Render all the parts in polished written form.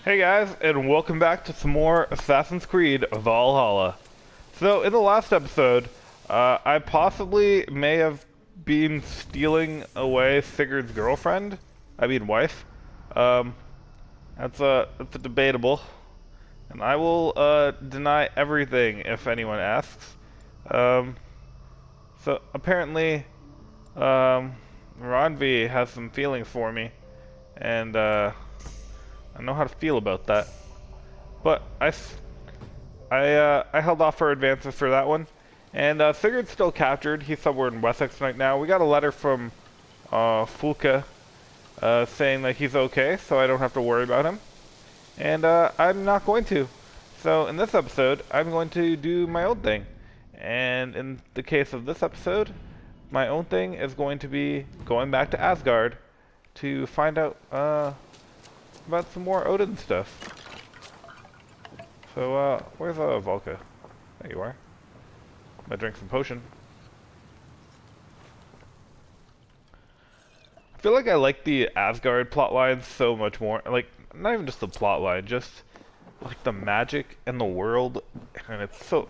Hey guys, and welcome back to some more Assassin's Creed Valhalla. So, in the last episode, I possibly may have been stealing away Sigurd's girlfriend. I mean wife. Um, that's a debatable. And I will, deny everything if anyone asks. Um, so apparently, Ronvi has some feelings for me. And, I know how to feel about that. But I held off for advances for that one. And Sigurd's still captured. He's somewhere in Wessex right now. We got a letter from Fulke saying that he's okay, so I don't have to worry about him. And I'm not going to. So in this episode, I'm going to do my own thing. And in the case of this episode, my own thing is going to be going back to Asgard to find out about some more Odin stuff. So, where's Volka? There you are. I'm gonna drink some potion. I feel like I like the Asgard plotline so much more. Like, not even just the plotline, just like the magic and the world, and it's so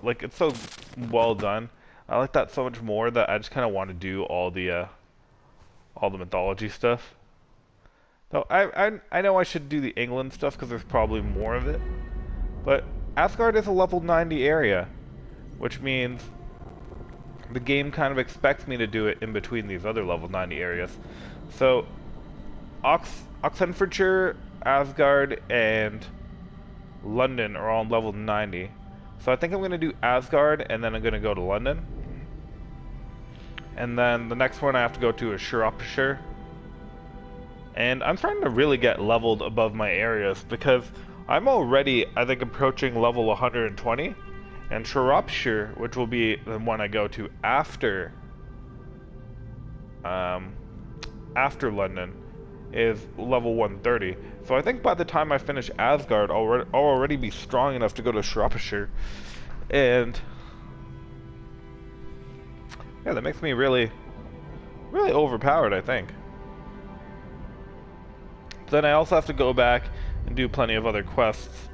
well done. I like that so much more that I just kind of want to do all the mythology stuff. Though I know I should do the England stuff because there's probably more of it. But Asgard is a level 90 area, which means the game kind of expects me to do it in between these other level 90 areas. So, Oxenfordshire, Asgard, and London are all level 90. So I think I'm going to do Asgard, and then I'm going to go to London. And then the next one I have to go to is Shropshire. And I'm starting to really get leveled above my areas, because I'm already, I think, approaching level 120, and Shropshire, which will be the one I go to after London, is level 130. So I think by the time I finish Asgard, I'll already be strong enough to go to Shropshire, and yeah, that makes me really overpowered, I think. Then I also have to go back and do plenty of other quests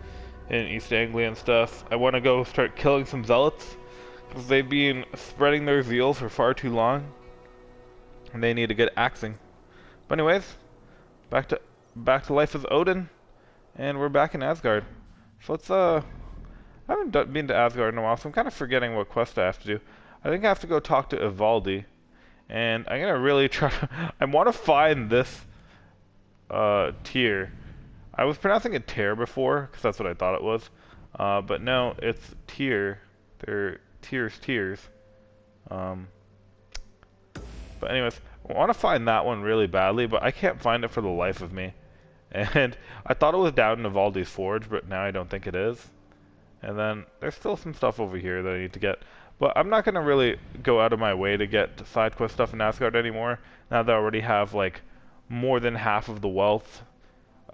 in East Anglia and stuff. I want to go start killing some zealots, because they've been spreading their zeal for far too long, and they need to get axing. But anyways, back to life as Odin, and we're back in Asgard. So let's I haven't been to Asgard in a while, so I'm kind of forgetting what quest I have to do. I think I have to go talk to Ivaldi, and I'm gonna really try to I want to find this tier. I was pronouncing it tear before, because that's what I thought it was. But no, it's tier. They're tiers. But anyways, I want to find that one really badly, but I can't find it for the life of me. And I thought it was down in Ivaldi's Forge, but now I don't think it is. And then there's still some stuff over here that I need to get. But I'm not going to really go out of my way to get side quest stuff in Asgard anymore, now that I already have, like, more than half of the wealth.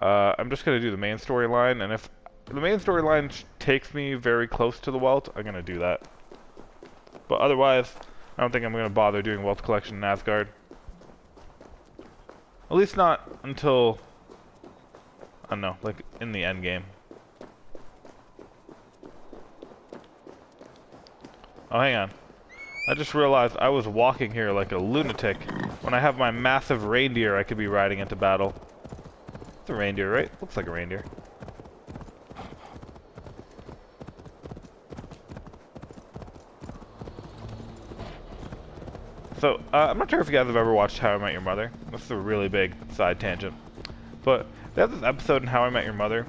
I'm just going to do the main storyline, and if the main storyline takes me very close to the wealth, I'm going to do that. But otherwise, I don't think I'm going to bother doing wealth collection in Asgard. At least not until, I don't know, like in the end game. Oh, hang on. I just realized I was walking here like a lunatic when I have my massive reindeer I could be riding into battle. It's a reindeer, right? Looks like a reindeer. So, I'm not sure if you guys have ever watched How I Met Your Mother. This is a really big side tangent. But they have this episode in How I Met Your Mother.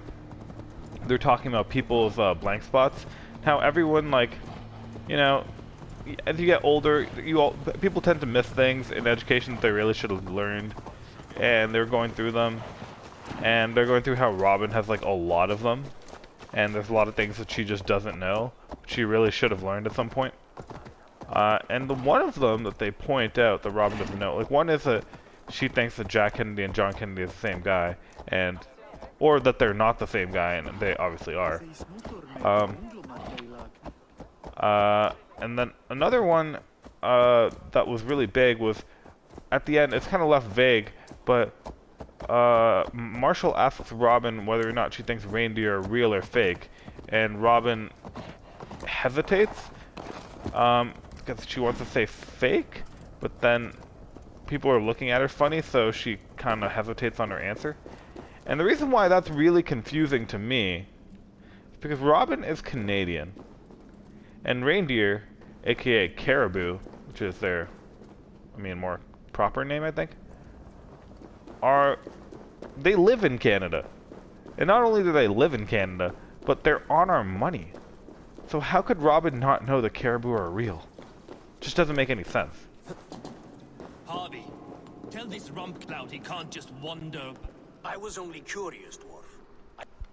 They're talking about people's blank spots. How everyone, like, you know, as you get older, people tend to miss things in education that they really should have learned. And they're going through them. And they're going through how Robin has, like, a lot of them. And there's a lot of things that she just doesn't know. She really should have learned at some point. And the one of them that they point out that Robin doesn't know, like, one is that she thinks that Jack Kennedy and John Kennedy is the same guy, and or that they're not the same guy, and they obviously are. And then another one that was really big was at the end. It's kind of left vague, but Marshall asks Robin whether or not she thinks reindeer are real or fake, and Robin hesitates, because she wants to say fake, but then people are looking at her funny, so she kind of hesitates on her answer. And the reason why that's really confusing to me is because Robin is Canadian, and reindeer, aka caribou, which is their, more proper name, I think, they live in Canada. And not only do they live in Canada, but they're on our money. So how could Robin not know the caribou are real? Just doesn't make any sense. Harvey, tell this rumpcloud he can't just wander. I was only curious, dwarf.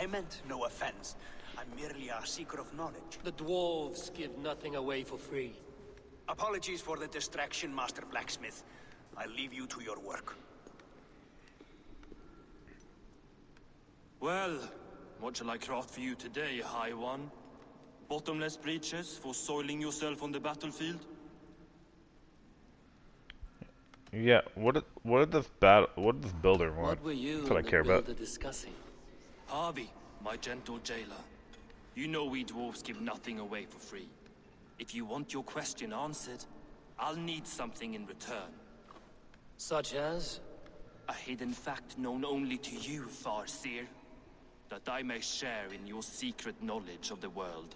I meant no offense. I'm merely a seeker of knowledge. The dwarves give nothing away for free. Apologies for the distraction, Master Blacksmith. I'll leave you to your work. Well, what shall I craft for you today, High One? Bottomless breeches for soiling yourself on the battlefield? Yeah, what did this builder want? What were you That's what I and care the about. builder discussing? Harvey, my gentle jailer. You know we dwarves give nothing away for free. If you want your question answered, I'll need something in return. Such as? A hidden fact known only to you, Farseer. That I may share in your secret knowledge of the world.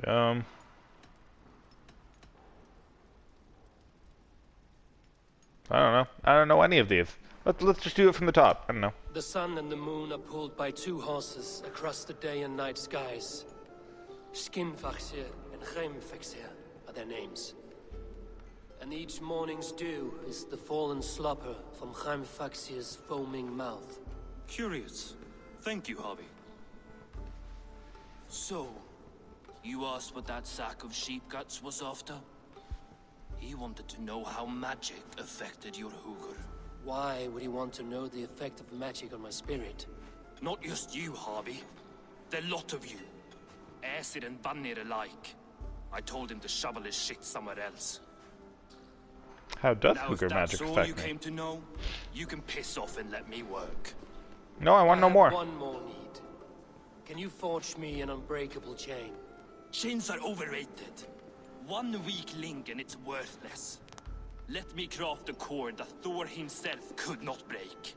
I don't know. I don't know any of these. Let's just do it from the top. I don't know. The sun and the moon are pulled by two horses across the day and night skies. Skinfaxir and Heimfaxir are their names. And each morning's dew is the fallen slopper from Heimfaxir's foaming mouth. Curious. Thank you, Harvey. So, you asked what that sack of sheep guts was after? He wanted to know how magic affected your Hugr. Why would he want to know the effect of magic on my spirit? Not just you, Harvey. The lot of you. Aesir and Vanir alike. I told him to shovel his shit somewhere else. How does Now, Hugr if that's magic all affect you me? came to know, you can piss off and let me work. No, I want I no have more. one more need. Can you forge me an unbreakable chain? Chains are overrated. 1 weak link and it's worthless. Let me craft a cord that Thor himself could not break.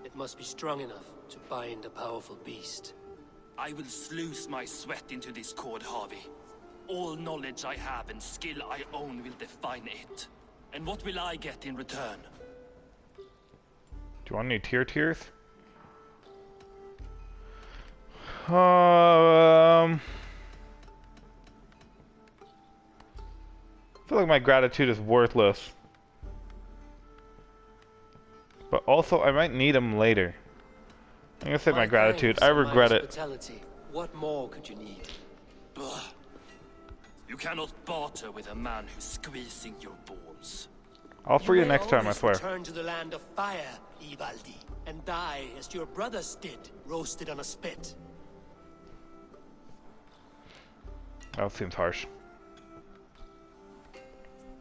It must be strong enough to bind a powerful beast. I will sluice my sweat into this cord, Harvey. All knowledge I have and skill I own will define it. And what will I get in return? Do you want any tears? I feel like my gratitude is worthless. But also, I might need them later. I'm gonna say my gratitude. thanks I and my regret it. hospitality. What more could you need? Ugh. You cannot barter with a man who's squeezing your balls. I'll free you may next time, I always swear. Return to the land of fire, Ivaldi, and die as your brothers did, roasted on a spit. That seems harsh.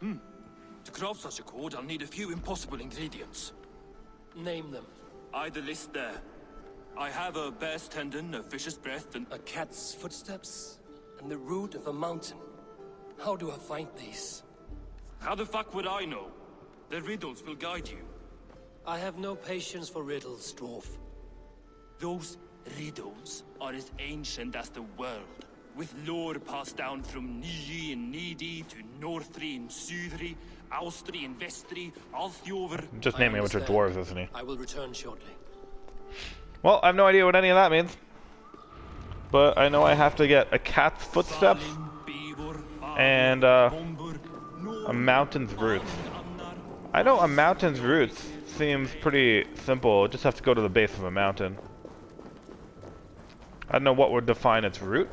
To craft such a cord, I'll need a few impossible ingredients. Name them. The list there. I have a bear's tendon, a fish's breath, and A cat's footsteps, and the root of a mountain. How do I find these? how the fuck would I know? The riddles will guide you. I have no patience for riddles, dwarf. Those riddles are as ancient as the world, with lore passed down from Niji and Nidi to Northri and Sudri, Austri and Vestri, Althjover. Just I naming a bunch of understand. dwarves, isn't he? I will return shortly. Well, I have no idea what any of that means. But I know I have to get a cat's footsteps and a mountain's roots. I know a mountain's roots seems pretty simple. Just have to go to the base of a mountain. I don't know what would define its root,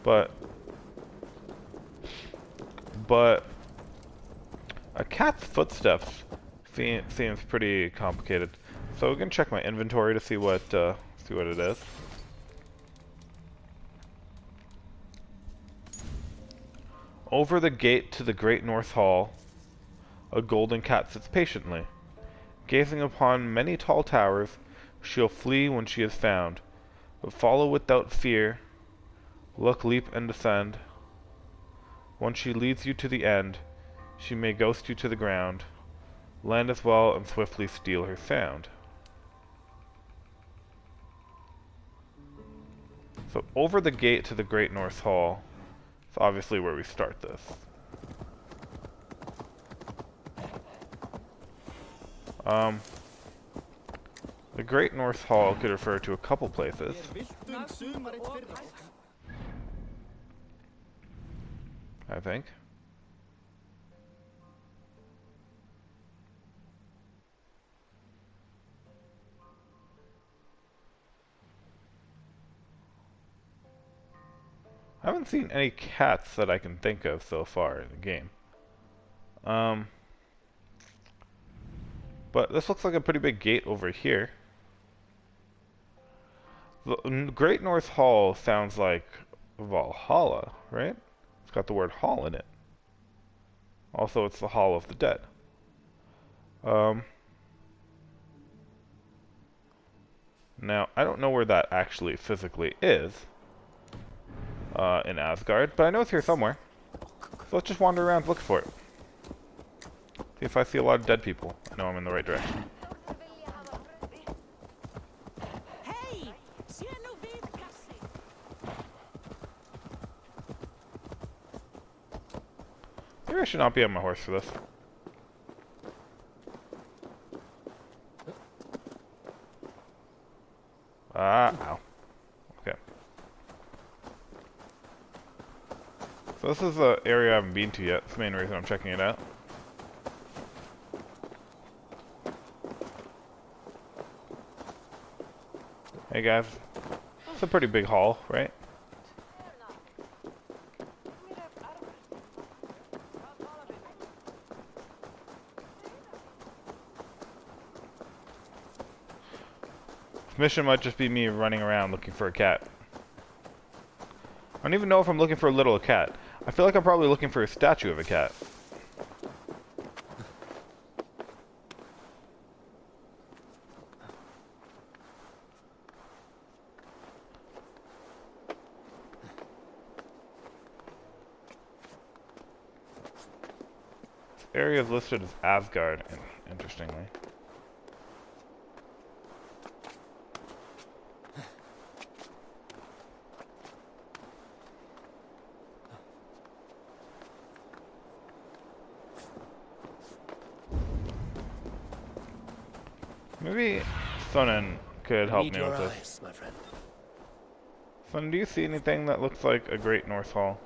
but a cat's footsteps seems pretty complicated. So we can check my inventory to see what it is. Over the gate to the great north hall, a golden cat sits patiently. Gazing upon many tall towers, she'll flee when she is found, but follow without fear, look, leap, and descend. Once she leads you to the end, she may ghost you to the ground, land as well and swiftly steal her sound. So over the gate to the Great North Hall is obviously where we start this. The Great North Hall could refer to a couple places. I think. I haven't seen any cats that I can think of so far in the game. But this looks like a pretty big gate over here. The Great North Hall sounds like Valhalla, right? It's got the word hall in it. Also, it's the Hall of the Dead. Now, I don't know where that actually physically is in Asgard, but I know it's here somewhere. So let's just wander around looking for it. See if I see a lot of dead people. I know I'm in the right direction. Maybe I should not be on my horse for this. Ow. Okay. So this is an area I haven't been to yet. That's the main reason I'm checking it out. Hey guys. It's a pretty big hall, right? This mission might just be me running around looking for a cat. I don't even know if I'm looking for a little cat. I feel like I'm probably looking for a statue of a cat. This area is listed as Asgard, interestingly. Maybe Sonnen could help me with this. My friend. Sonnen, do you see anything that looks like a Great North Hall?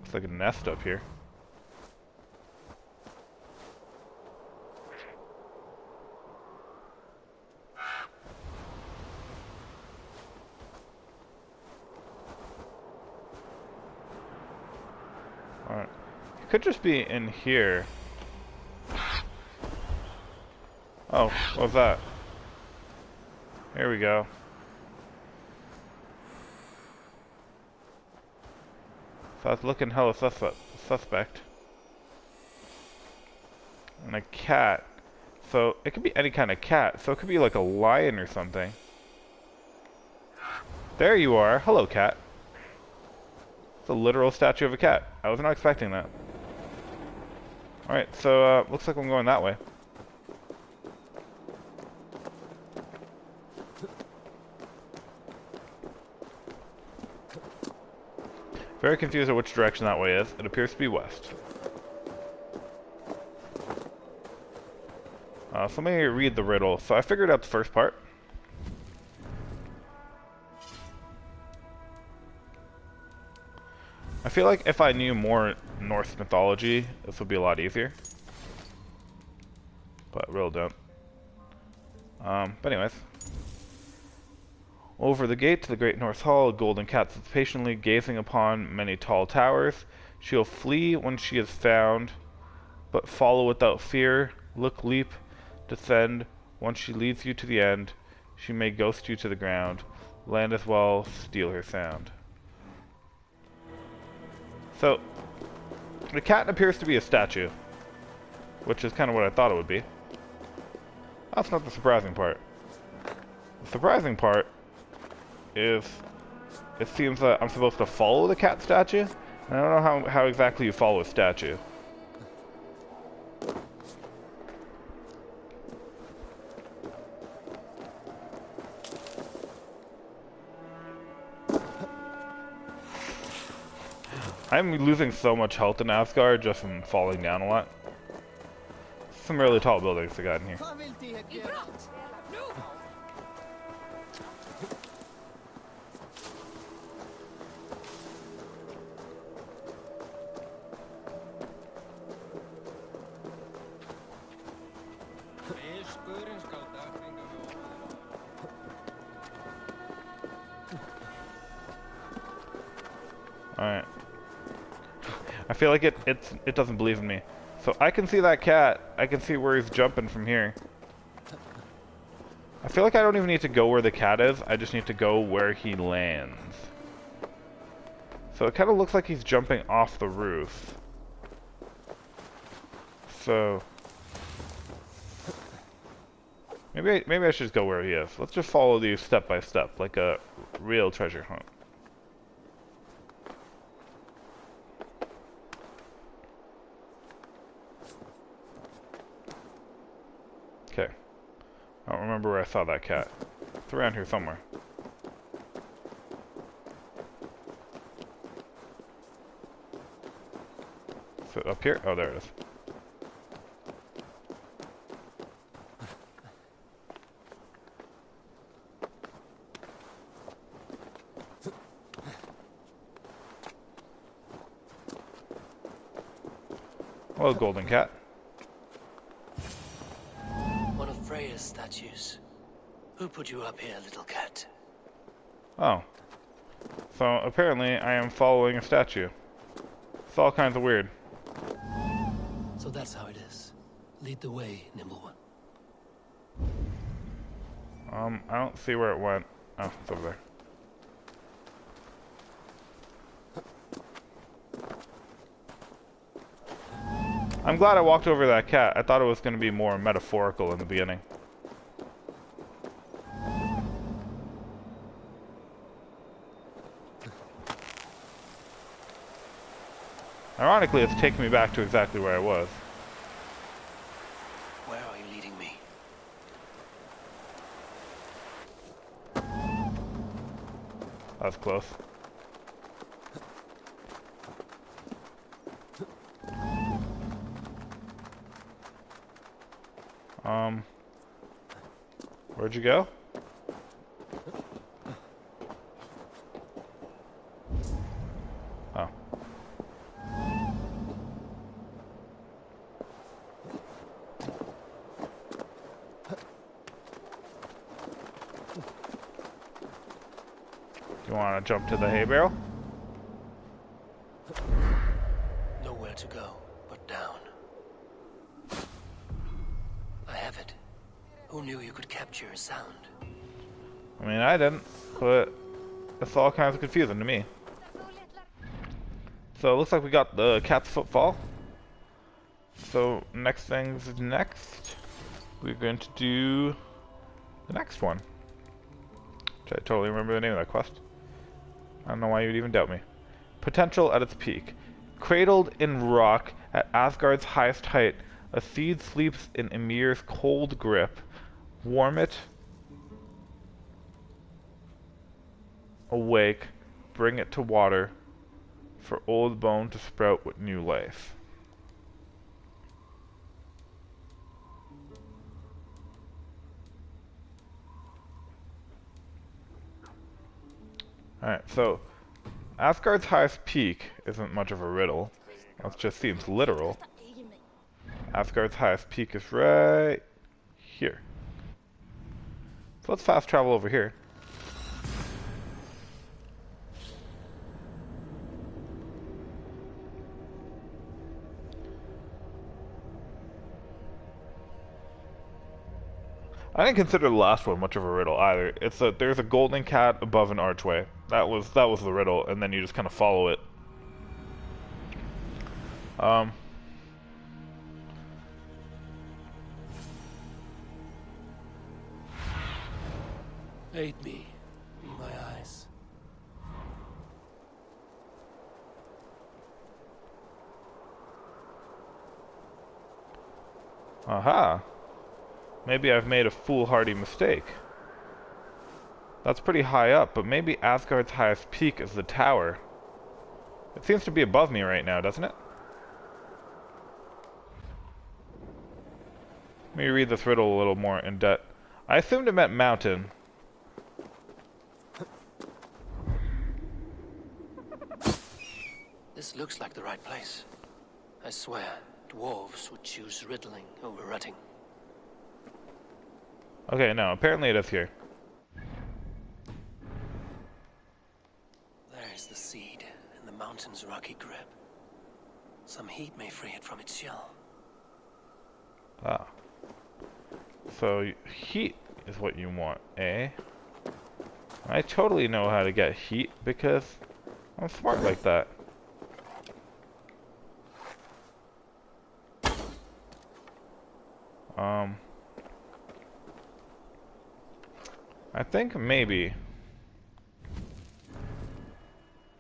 Looks like a nest up here. Alright. It could just be in here. Oh, what was that? Here we go. So that's looking hella suspect. And a cat. So it could be any kind of cat. So it could be like a lion or something. There you are. Hello, cat. It's a literal statue of a cat. I was not expecting that. Alright, so looks like I'm going that way. Very confused at which direction that way is. It appears to be west. So let me read the riddle. So I figured out the first part. I feel like if I knew more Norse mythology, this would be a lot easier. But I really don't. But anyways. Over the gate to the Great North Hall, a golden cat sits patiently gazing upon many tall towers. She'll flee when she is found, but follow without fear, look, leap, descend. Once she leads you to the end, she may ghost you to the ground. Land as well, steal her sound. So, the cat appears to be a statue, which is kind of what I thought it would be. That's not the surprising part. The surprising part is it seems that I'm supposed to follow the cat statue. And I don't know how exactly you follow a statue. I'm losing so much health in Asgard just from falling down a lot. Some really tall buildings I got in here. Alright. I feel like it doesn't believe in me. So I can see that cat. I can see where he's jumping from here. I feel like I don't even need to go where the cat is. I just need to go where he lands. So it kind of looks like he's jumping off the roof. So maybe I should just go where he is. Let's just follow these step by step, like a real treasure hunt. Okay. I don't remember where I saw that cat. It's around here somewhere. So up here? Oh, there it is. Hello, golden cat. One of Freya's statues. Who put you up here, little cat? Oh. So apparently I am following a statue. It's all kinds of weird. So that's how it is. Lead the way, nimble one. I don't see where it went. Oh, it's over there. I'm glad I walked over that cat. I thought it was going to be more metaphorical in the beginning. Ironically, it's taken me back to exactly where I was. Where are you leading me? That was close. Where'd you go? Oh. Do you want to jump to the hay barrel? Nowhere to go but down. I have it. Who knew you could capture a sound? I mean, I didn't, but it's all kinds of confusing to me. So it looks like we got the cat's footfall. So next thing's next. We're going to do the next one. Which I totally remember the name of that quest. I don't know why you'd even doubt me. Potential at its peak. Cradled in rock at Asgard's highest height, a seed sleeps in Ymir's cold grip. Warm it. Awake. Bring it to water. For old bone to sprout with new life. Alright, so Asgard's highest peak isn't much of a riddle. It just seems literal. Asgard's highest peak is right here. So let's fast travel over here. I didn't consider the last one much of a riddle either. There's a golden cat above an archway. That was the riddle, and then you just kind of follow it. Aid me, my eyes. Aha. Maybe I've made a foolhardy mistake. That's pretty high up, but maybe Asgard's highest peak is the tower. It seems to be above me right now, doesn't it? Let me read this riddle a little more in depth. I assumed it meant mountain. This looks like the right place. I swear, dwarves would choose riddling over rutting. Okay, no, apparently it is here. There's the seed in the mountain's rocky grip. Some heat may free it from its shell. Ah. So, heat is what you want, eh? I totally know how to get heat because I'm smart like that. I think maybe...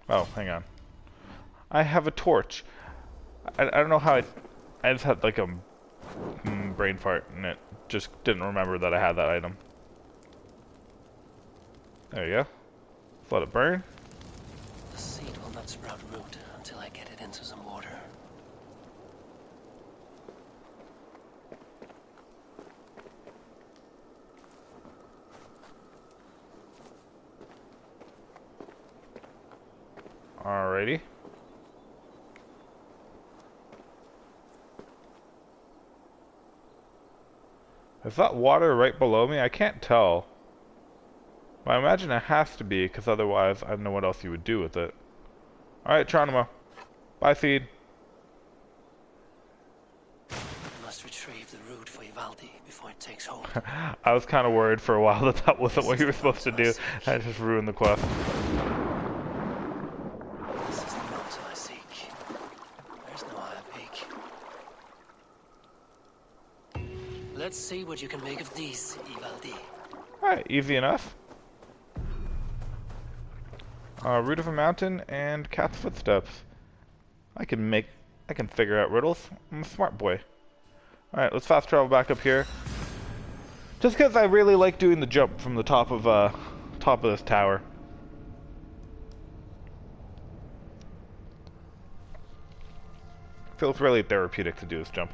Oh, hang on. I have a torch. I don't know how I just had like a brain fart and it just didn't remember that I had that item. There you go. Let's let it burn. The seed will not sprout root until I get it into some water. Alrighty. Is that water right below me? I can't tell. But I imagine it has to be, because otherwise I don't know what else you would do with it. Alright, Tronima. Bye, seed. I must retrieve the root for Ivaldi before it takes hold. I was kind of worried for a while that that wasn't what you were supposed to do. I just ruined the quest. This is the mountain I seek. There's no higher peak. Let's see what you can make of these, Ivaldi. Alright, easy enough. Root of a mountain and cat's footsteps. I can figure out riddles. I'm a smart boy. Alright, let's fast travel back up here. Just because I really like doing the jump from the top of this tower. Feels really therapeutic to do this jump.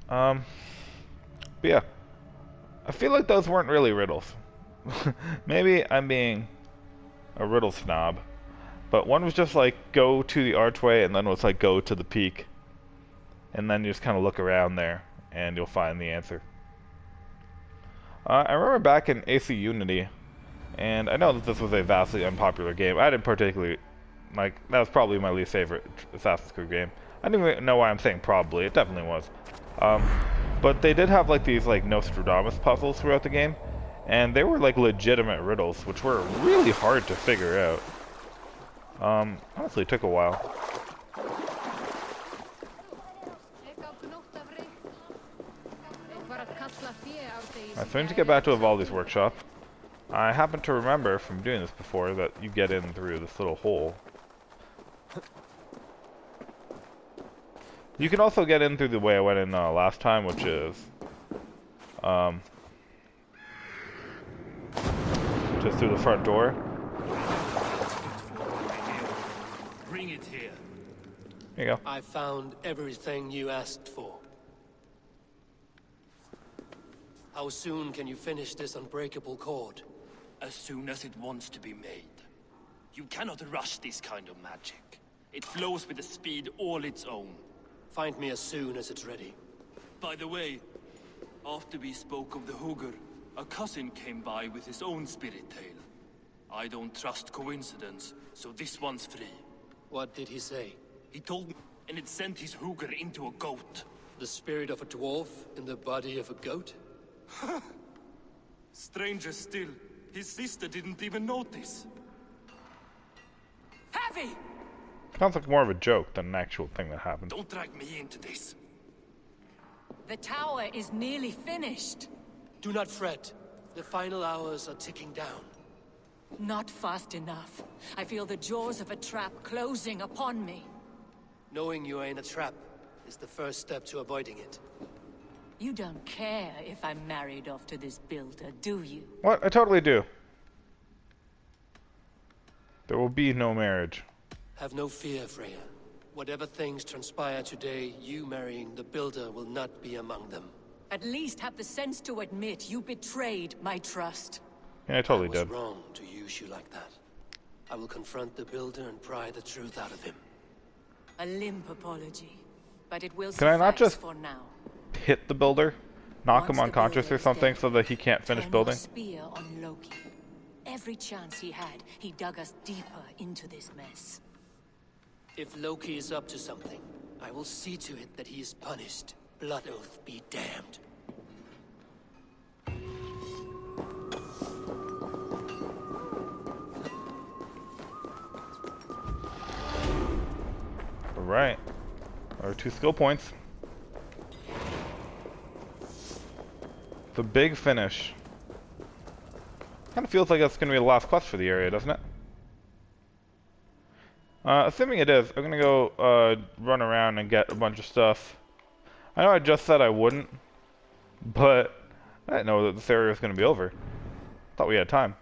But yeah. I feel like those weren't really riddles. Maybe I'm being a riddle snob. But one was just like, go to the archway, and then was like, go to the peak. And then you just kind of look around there, and you'll find the answer. I remember back in AC Unity, and I know that this was a vastly unpopular game. I didn't particularly, like, that was probably my least favorite Assassin's Creed game. I don't even know why I'm saying probably, it definitely was. But they did have like these like Nostradamus puzzles throughout the game, and they were like legitimate riddles, which were really hard to figure out. Honestly, it took a while. I seem to get back to Ivaldi's workshop. I happen to remember from doing this before that you get in through this little hole. You can also get in through the way I went in last time, which is just through the front door. Bring it here. Here you go. I found everything you asked for. How soon can you finish this unbreakable cord? As soon as it wants to be made. You cannot rush this kind of magic. It flows with a speed all its own. Find me as soon as it's ready. By the way, after we spoke of the Hugr, a cousin came by with his own spirit tale. I don't trust coincidence, so this one's free. What did he say? He told me and it sent his hooker into a goat. The spirit of a dwarf in the body of a goat? Stranger still, his sister didn't even notice. Heavy! Sounds like more of a joke than an actual thing that happened. Don't drag me into this. The tower is nearly finished. Do not fret. The final hours are ticking down. Not fast enough. I feel the jaws of a trap closing upon me. Knowing you are in a trap is the first step to avoiding it. You don't care if I'm married off to this builder, do you? What? I totally do. There will be no marriage. Have no fear, Freya. Whatever things transpire today, you marrying the builder will not be among them. At least have the sense to admit you betrayed my trust. Yeah, I totally I was did. wrong to use you like that. I will confront the builder and pry the truth out of him. A limp apology, but it will Can I not suffice just for now. hit the builder? Knock Once him the unconscious builder or is something dead, so that he can't finish turn building? your spear on Loki. Every chance he had, he dug us deeper into this mess. If Loki is up to something, I will see to it that he is punished. Blood oath be damned. Alright. There are 2 skill points. The big finish. Kind of feels like that's going to be the last quest for the area, doesn't it? Assuming it is, I'm going to go run around and get a bunch of stuff. I know I just said I wouldn't, but I didn't know that this area was going to be over. Thought we had time.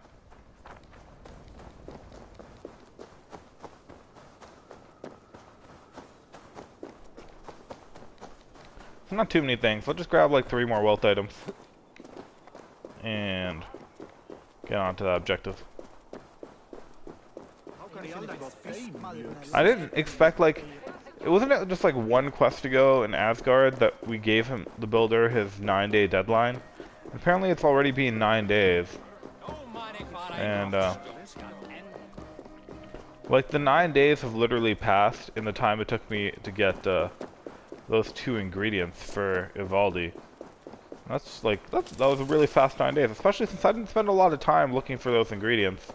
Not too many things. I'll just grab like 3 more wealth items and get on to that objective. I didn't expect, like, it wasn't just like one quest to go in Asgard that we gave him, the builder, his 9-day deadline. Apparently it's already been 9 days. And like the 9 days have literally passed in the time it took me to get those 2 ingredients for Ivaldi. That's like, that was a really fast 9 days, especially since I didn't spend a lot of time looking for those ingredients.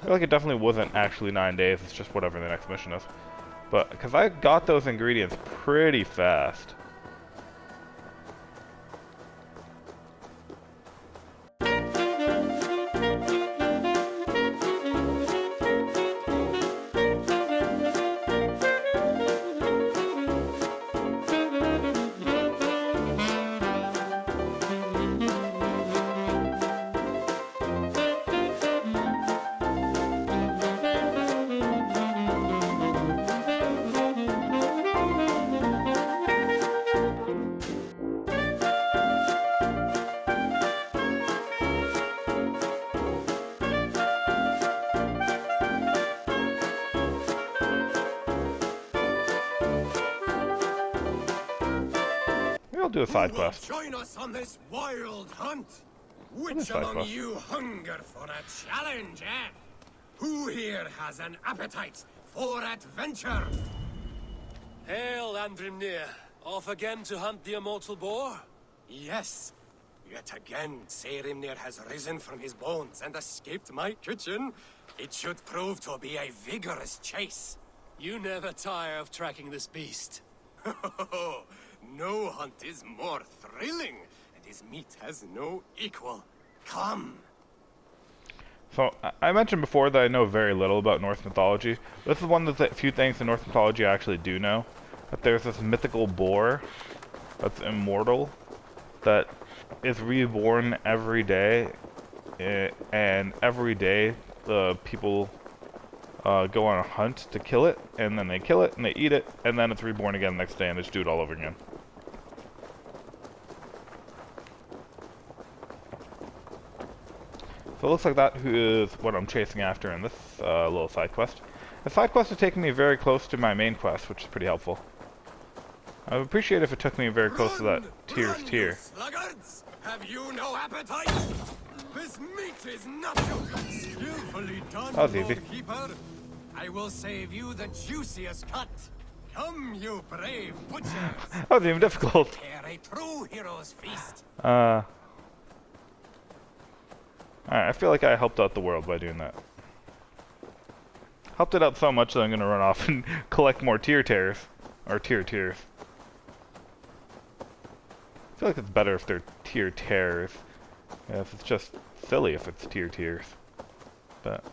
I feel like it definitely wasn't actually 9 days, it's just whatever the next mission is. But, because I got those ingredients pretty fast. I'll do a side quest. Join us on this wild hunt. What is Which side among quest? you hunger for a challenge, eh? Who here has an appetite for adventure? Hail, Andrimnir. Off again to hunt the immortal boar? Yes. Yet again, Saerimnir has risen from his bones and escaped my kitchen. It should prove to be a vigorous chase. You never tire of tracking this beast. No hunt is more thrilling, and his meat has no equal. Come. So, I mentioned before that I know very little about Norse mythology. This is one of the few things in Norse mythology I actually do know. That there's this mythical boar that's immortal, that is reborn every day, and every day the people go on a hunt to kill it, and then they kill it, and they eat it, and then it's reborn again the next day, and they just do it all over again. So it looks like that is what I'm chasing after in this little side quest. The side quest is taking me very close to my main quest, which is pretty helpful. I would appreciate if it took me very close to that tier's tier. Sluggards! Have you no appetite? This meat is not so skillfully done, That was easy. Lord Keeper. I will save you the juiciest cut. Come, you brave butchers. That wasn't even difficult. Prepare a true hero's feast. Alright, I feel like I helped out the world by doing that. Helped it out so much that I'm gonna run off and collect more tier tears. Or tiers. I feel like it's better if they're tier tears. Yeah, if it's just silly if it's tier tears. But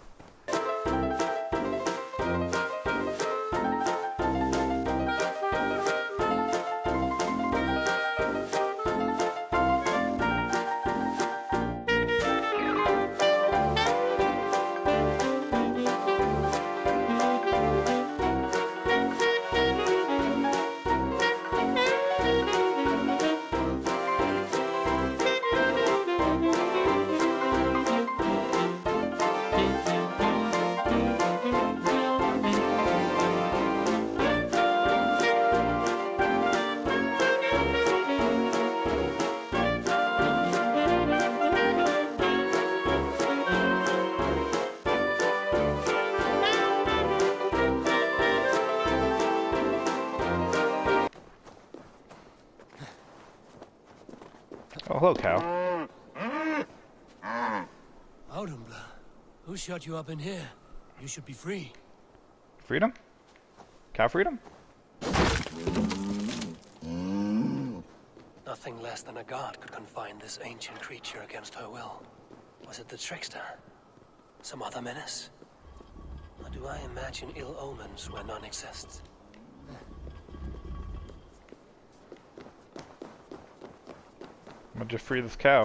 oh, hello, cow. Audumbla, who shut you up in here? You should be free. Freedom? Cow freedom? Nothing less than a god could confine this ancient creature against her will. Was it the trickster? Some other menace? Or do I imagine ill omens where none exists? I'm gonna just free this cow.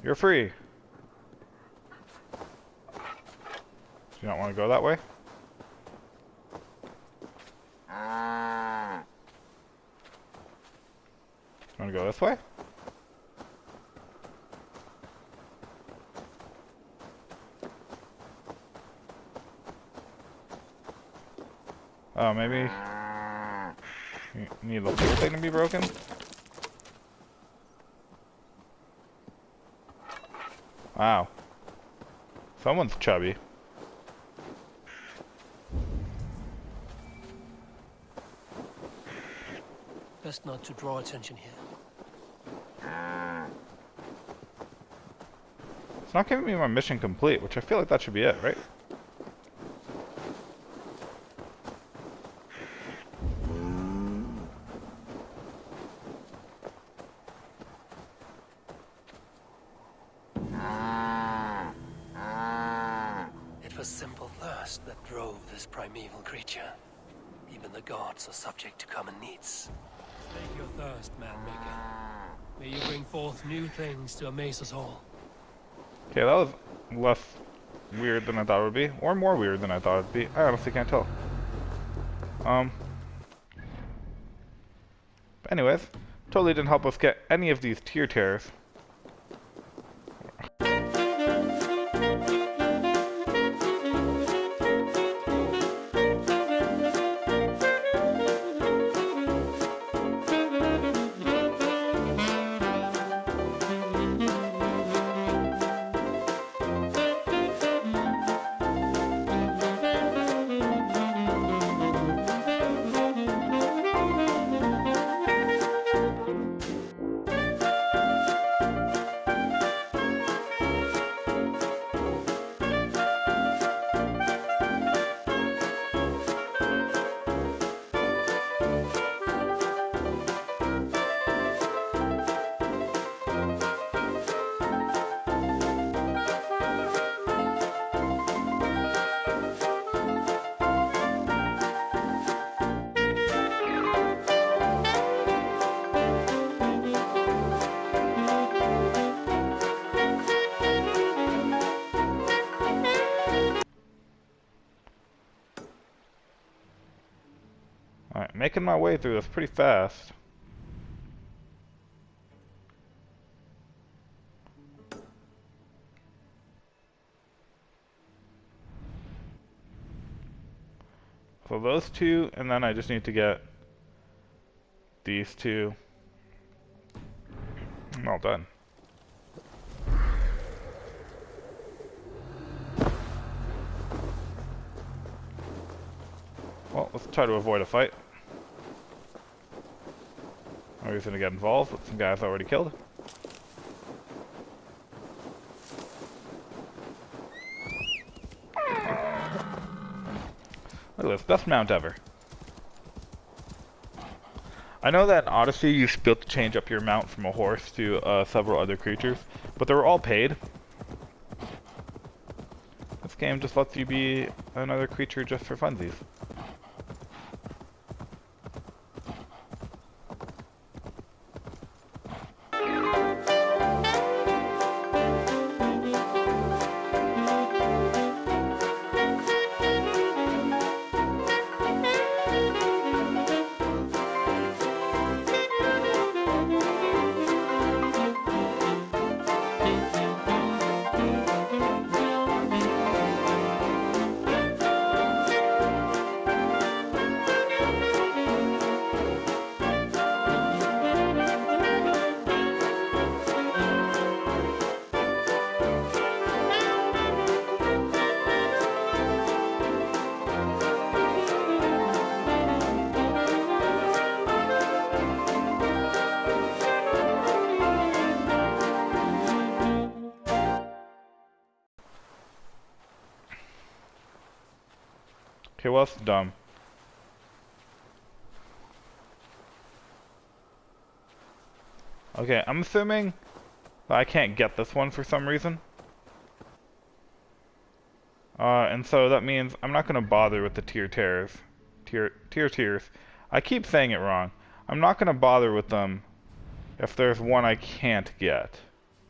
You're free. Do you not want to go that way? You want to go this way? Oh, maybe you need the whole thing to be broken? Wow. Someone's chubby. Best not to draw attention here. It's not giving me my mission complete, which I feel like that should be it, right? It was simple thirst that drove this primeval creature. Even the gods are subject to common needs. Slake your thirst, man-maker. May you bring forth new things to amaze us all. Okay, that was less weird than I thought it would be, or more weird than I thought it would be. I honestly can't tell. Anyways, totally didn't help us get any of these tier tears. Alright, making my way through this pretty fast. So those two, and then I just need to get these two. Well done. Well, let's try to avoid a fight. No reason to get involved with some guys already killed. Look at this, best mount ever. I know that in Odyssey you should be able to change up your mount from a horse to several other creatures, but they were all paid. This game just lets you be another creature just for funsies. Okay, well, that's dumb. Okay, I'm assuming that I can't get this one for some reason. And so that means I'm not going to bother with the tiers. I keep saying it wrong. I'm not going to bother with them if there's one I can't get.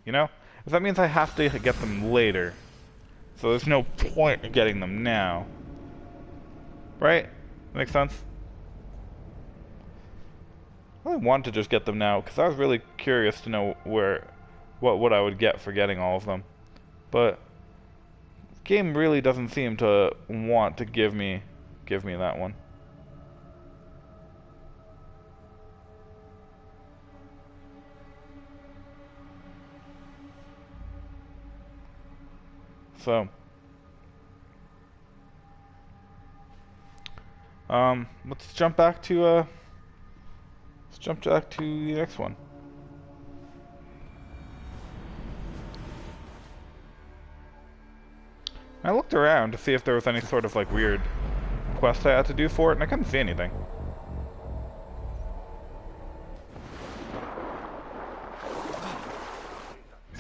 You know? If that means I have to get them later. So there's no point in getting them now. Right? Makes sense? I really want to just get them now, because I was really curious to know what I would get for getting all of them. But the game really doesn't seem to want to give me that one. So let's jump back to the next one. I looked around to see if there was any sort of like weird quest I had to do for it, and I couldn't see anything.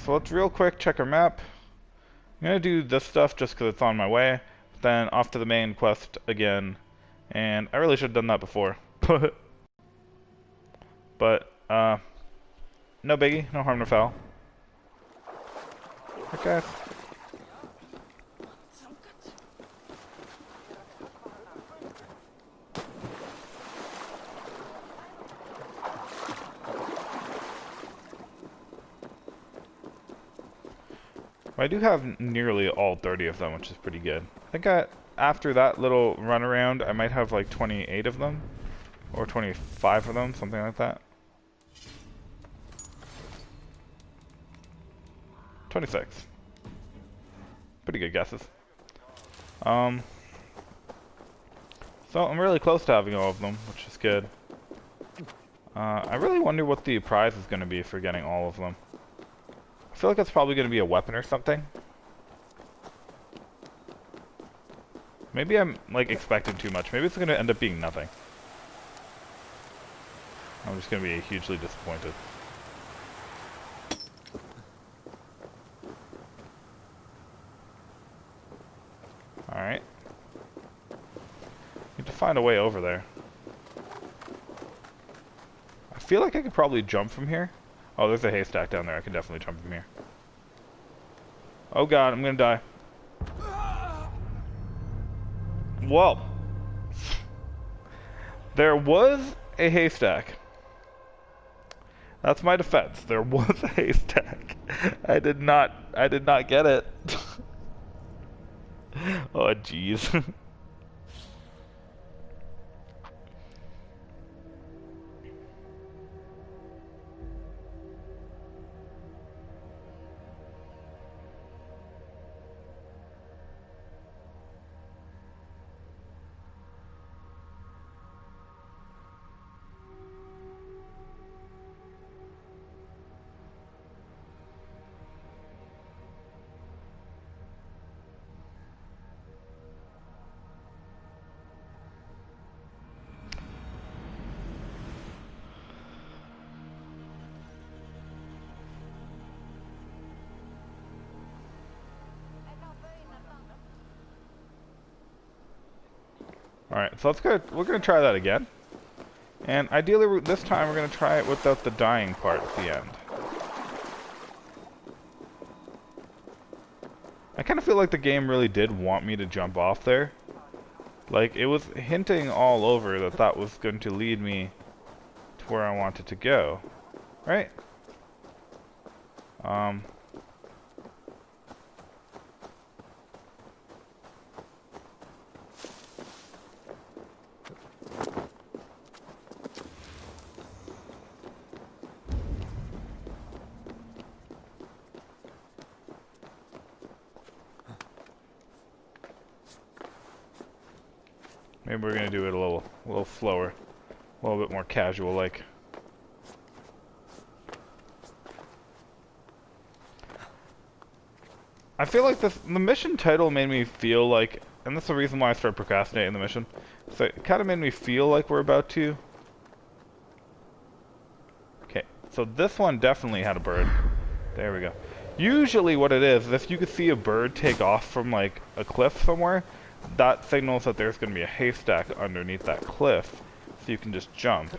So let's real quick check our map. I'm gonna do this stuff just because it's on my way, then off to the main quest again, and I really should have done that before. But, no biggie, no harm, no foul. Okay. I do have nearly all 30 of them, which is pretty good. I think after that little run around, I might have like 28 of them. Or 25 of them, something like that. 26. Pretty good guesses. So I'm really close to having all of them, which is good. I really wonder what the prize is going to be for getting all of them. I feel like it's probably going to be a weapon or something. Maybe I'm like expecting too much. Maybe it's going to end up being nothing. I'm just going to be hugely disappointed. Alright. Need to find a way over there. I feel like I could probably jump from here. Oh, there's a haystack down there. I can definitely jump from here. Oh god, I'm gonna die. Whoa. There was a haystack. That's my defense. There was a haystack. I did not get it. Oh jeez. Alright, so we're gonna try that again. And ideally this time we're gonna try it without the dying part at the end. I kind of feel like the game really did want me to jump off there. Like, it was hinting all over that that was going to lead me to where I wanted to go. Right? Maybe we're gonna do it a little slower, a little bit more casual like. I feel like the mission title made me feel like, and that's the reason why I started procrastinating the mission. So it kind of made me feel like we're about to. Okay, so this one definitely had a bird. There we go. Usually what it is if you could see a bird take off from like a cliff somewhere, that signals that there's going to be a haystack underneath that cliff, so you can just jump.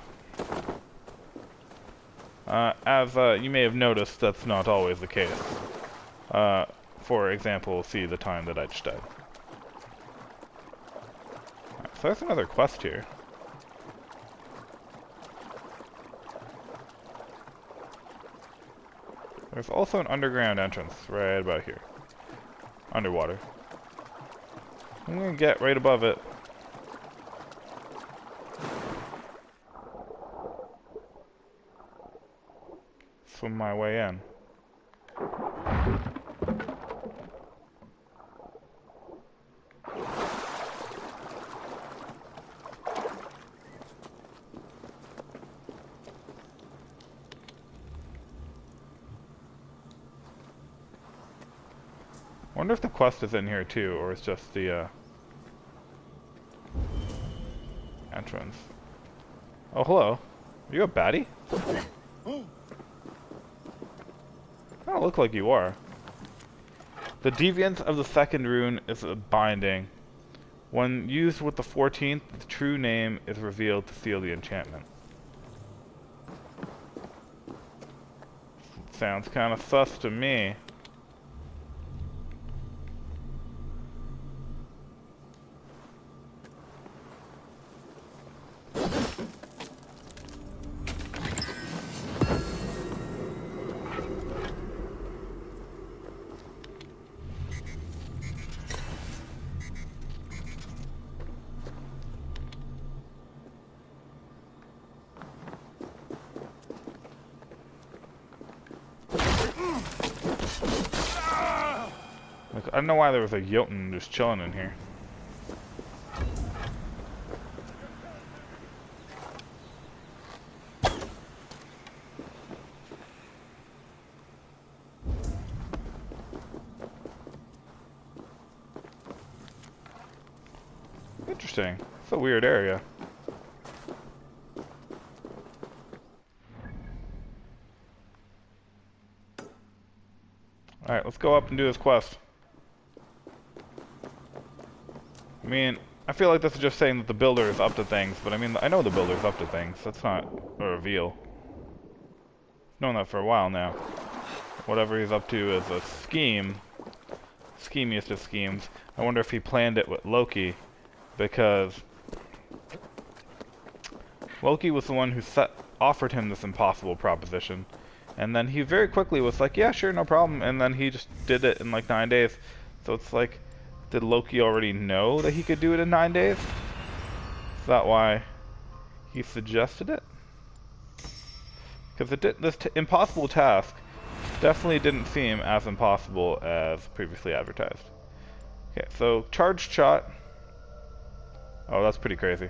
As you may have noticed, that's not always the case. For example, see the time that I just died. Right, so there's another quest here. There's also an underground entrance right about here. Underwater. I'm gonna get right above it. Swim my way in. Wonder if the quest is in here too, or it's just the entrance. Oh, hello. Are you a baddie? I don't look like you are. The deviance of the second rune is a binding. When used with the 14th, the true name is revealed to seal the enchantment. Sounds kind of sus to me. I don't know why there was a Jotun just chilling in here. Interesting. It's a weird area. Alright, let's go up and do this quest. I mean, I feel like this is just saying that the builder is up to things, but I mean, I know the builder's up to things. That's not a reveal. I've known that for a while now. Whatever he's up to is a scheme. Schemiest of schemes. I wonder if he planned it with Loki, because Loki was the one who offered him this impossible proposition. And then he very quickly was like, yeah, sure, no problem. And then he just did it in like 9 days. So it's like, did Loki already know that he could do it in 9 days? Is that why he suggested it? Because this impossible task definitely didn't seem as impossible as previously advertised. Okay, so charged shot. Oh, that's pretty crazy.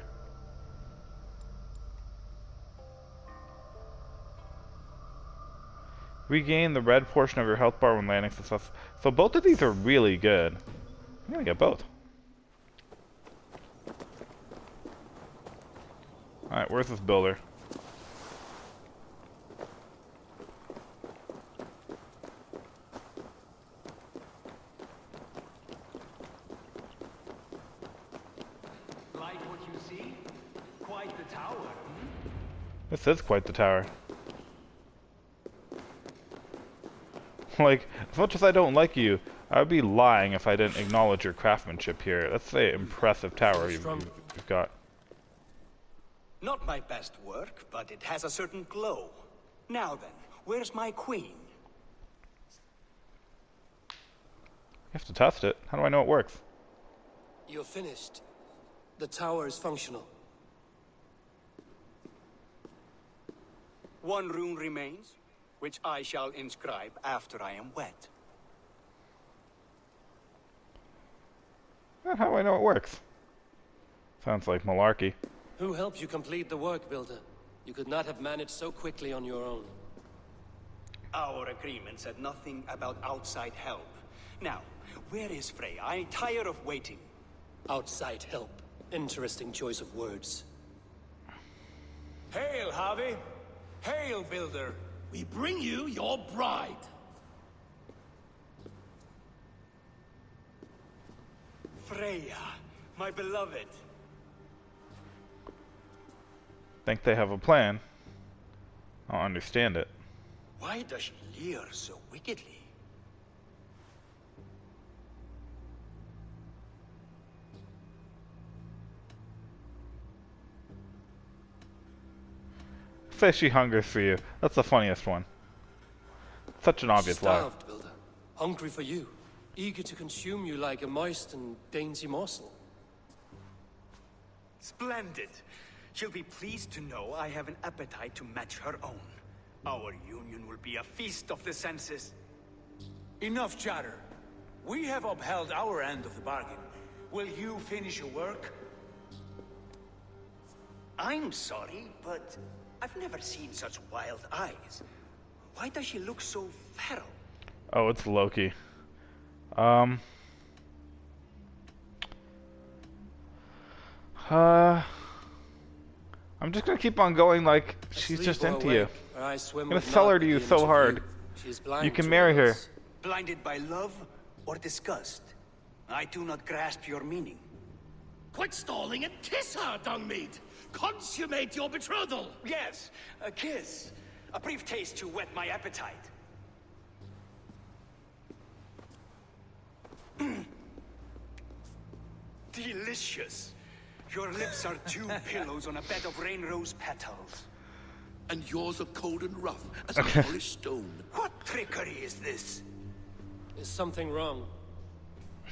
Regain the red portion of your health bar when landing success. So both of these are really good. I'm gonna get both. Alright, where's this builder? Like what tower. This is quite the tower. Like, as much as I don't like you, I would be lying if I didn't acknowledge your craftsmanship here. That's an impressive tower you've got. Not my best work, but it has a certain glow. Now then, where's my queen? You have to test it. How do I know it works? You're finished. The tower is functional. One rune remains, which I shall inscribe after I am wed. How do I know it works? Sounds like malarkey. Who helped you complete the work, Builder? You could not have managed so quickly on your own. Our agreement said nothing about outside help. Now, where is Freya? I'm tired of waiting. Outside help. Interesting choice of words. Hail, Harvey! Hail, Builder! We bring you your bride! Freya, my beloved. Think they have a plan. I don't understand it. Why does she leer so wickedly? Say she hungers for you. That's the funniest one. Such an obvious lie. Starved, Builder. Hungry for you. Eager to consume you like a moist and dainty morsel. Splendid. She'll be pleased to know I have an appetite to match her own. Our union will be a feast of the senses. Enough chatter. We have upheld our end of the bargain. Will you finish your work? I'm sorry, but I've never seen such wild eyes. Why does she look so feral? Oh, it's Loki. I'm just gonna keep on going like she's just into you. I'm gonna sell her to you so hard. You can marry her. Blinded by love or disgust? I do not grasp your meaning. Quit stalling and kiss her, Dungmeat! Consummate your betrothal! Yes, a kiss. A brief taste to whet my appetite. Delicious. Your lips are two pillows on a bed of rain rose petals. And yours are cold and rough as a polished stone. What trickery is this? Is something wrong?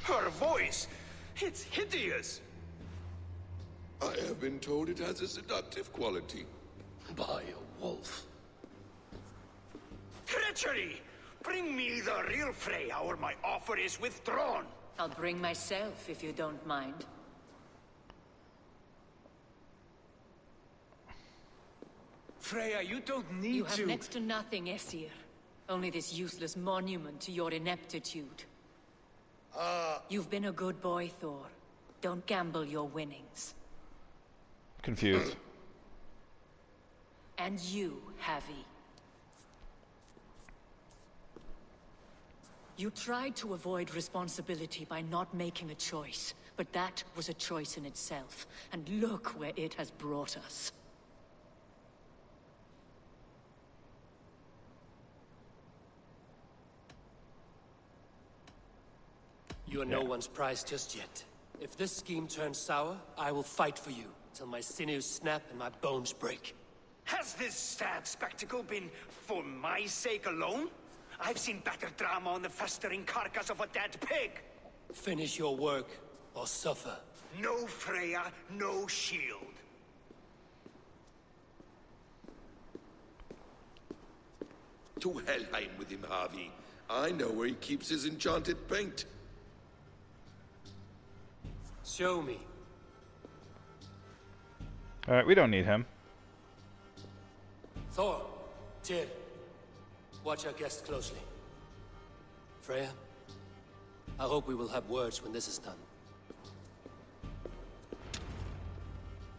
Her voice! It's hideous! I have been told it has a seductive quality. By a wolf. Treachery! Bring me the real Freya or my offer is withdrawn! I'll bring myself if you don't mind. Freya, you don't need You have to... next to nothing, Aesir. Only this useless monument to your ineptitude. You've been a good boy, Thor. Don't gamble your winnings. Confused. And you, Havi. You tried to avoid responsibility by not making a choice, but that was a choice in itself. And look where it has brought us. You are no one's prize just yet. If this scheme turns sour, I will fight for you, till my sinews snap and my bones break. Has this sad spectacle been for my sake alone? I've seen better drama on the festering carcass of a dead pig! Finish your work, or suffer. No Freya, no shield. To Helheim with him, Harvey. I know where he keeps his enchanted paint. Show me. Alright, we don't need him. Thor, Tyr, watch our guest closely. Freya, I hope we will have words when this is done.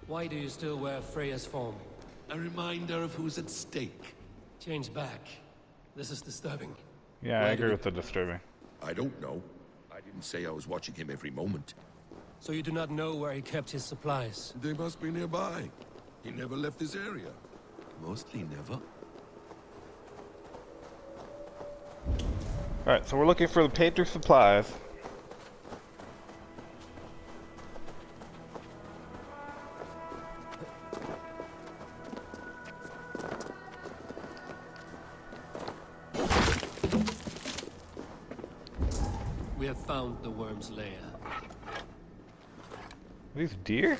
Why do you still wear Freya's form? A reminder of who's at stake. Change back. This is disturbing. Yeah, I agree with the disturbing. I don't know. I didn't say I was watching him every moment. So you do not know where he kept his supplies? They must be nearby. He never left this area. Mostly never. Alright, so we're looking for the painter supplies. We have found the worm's lair. Are these deer?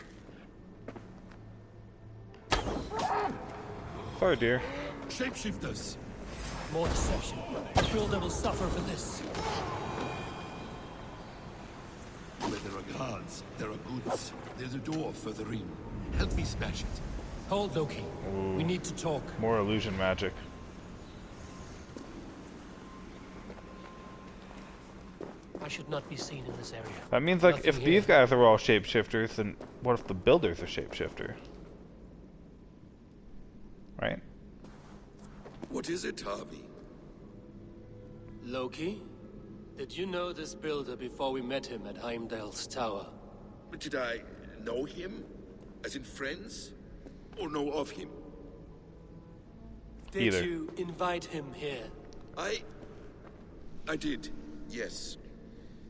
Sorry, deer. Shapeshifters! More deception. The builder will suffer for this. Where there are guards, there are goods. There's a door further in. Help me smash it. Hold, Loki. We need to talk. More illusion magic. I should not be seen in this area. That means, like, Nothing if here. these guys are all shapeshifters, then what if the builder's a shapeshifter? Right? What is it, Harvey? Loki? Did you know this builder before we met him at Heimdall's tower? Did I know him? As in friends? Or know of him? Did Either. you invite him here? I did, yes.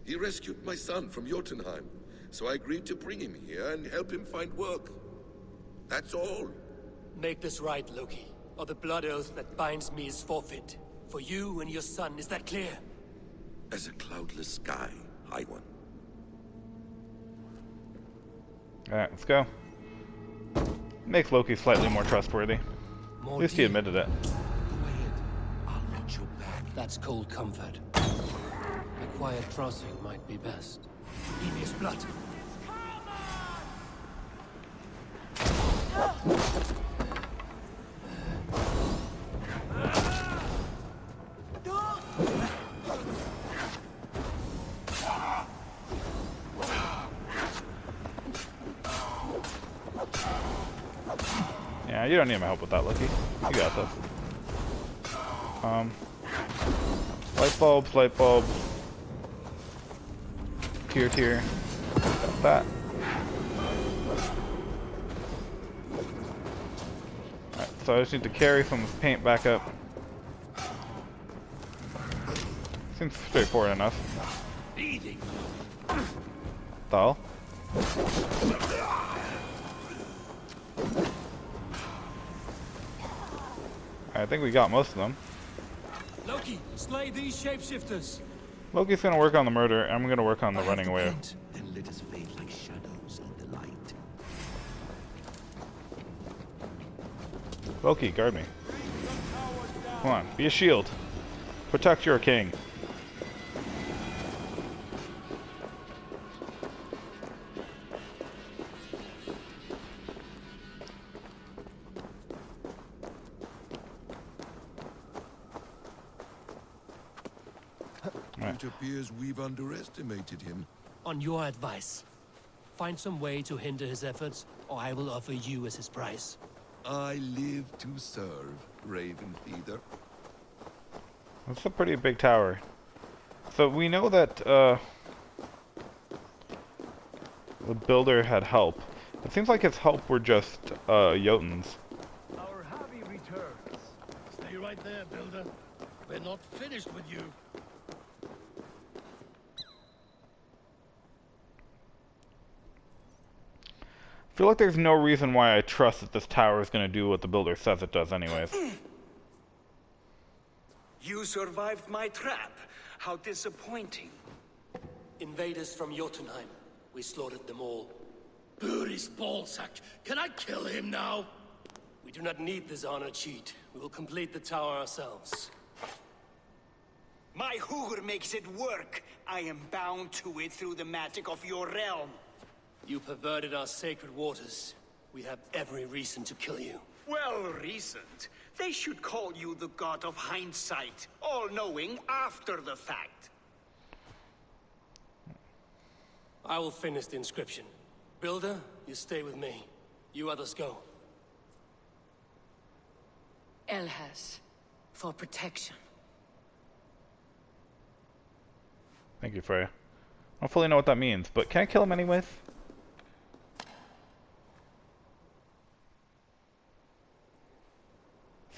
He rescued my son from Jotunheim, so I agreed to bring him here and help him find work. That's all. Make this right, Loki, or the blood oath that binds me is forfeit. For you and your son, is that clear? As a cloudless sky, High One. Alright, let's go. Makes Loki slightly more trustworthy. More At least he deal. admitted it. Go ahead. I'll watch your back. That's cold comfort. A quiet crossing might be best. Evious blood. Yeah, you don't need my help with that, Loki. You got this. Light bulbs. Tier. Got that. Alright, so I just need to carry some of this paint back up. Seems straightforward enough. Dull. I think we got most of them. Loki, slay these shapeshifters. Loki's gonna work on the murder, and I'm gonna work on the running away. Then let us fade like shadows in the light. Loki, guard me. Come on, be a shield. Protect your king. It appears we've underestimated him. On your advice, find some way to hinder his efforts, or I will offer you as his price. I live to serve, Raven Feeder. That's a pretty big tower. So we know that the builder had help. It seems like his help were just Jotuns. Our Harvey returns. Stay right there, Builder. We're not finished with you. I feel like there's no reason why I trust that this tower is going to do what the builder says it does anyways. You survived my trap. How disappointing. Invaders from Jotunheim. We slaughtered them all. Buri's ballsack. Can I kill him now? We do not need this honor cheat. We will complete the tower ourselves. My Hugr makes it work. I am bound to it through the magic of your realm. You perverted our sacred waters. We have every reason to kill you. Well reasoned. They should call you the god of hindsight, all-knowing after the fact. I will finish the inscription. Builder, you stay with me. You others go. Elhas, for protection. Thank you, Freya. I don't fully know what that means, but can I kill him anyways?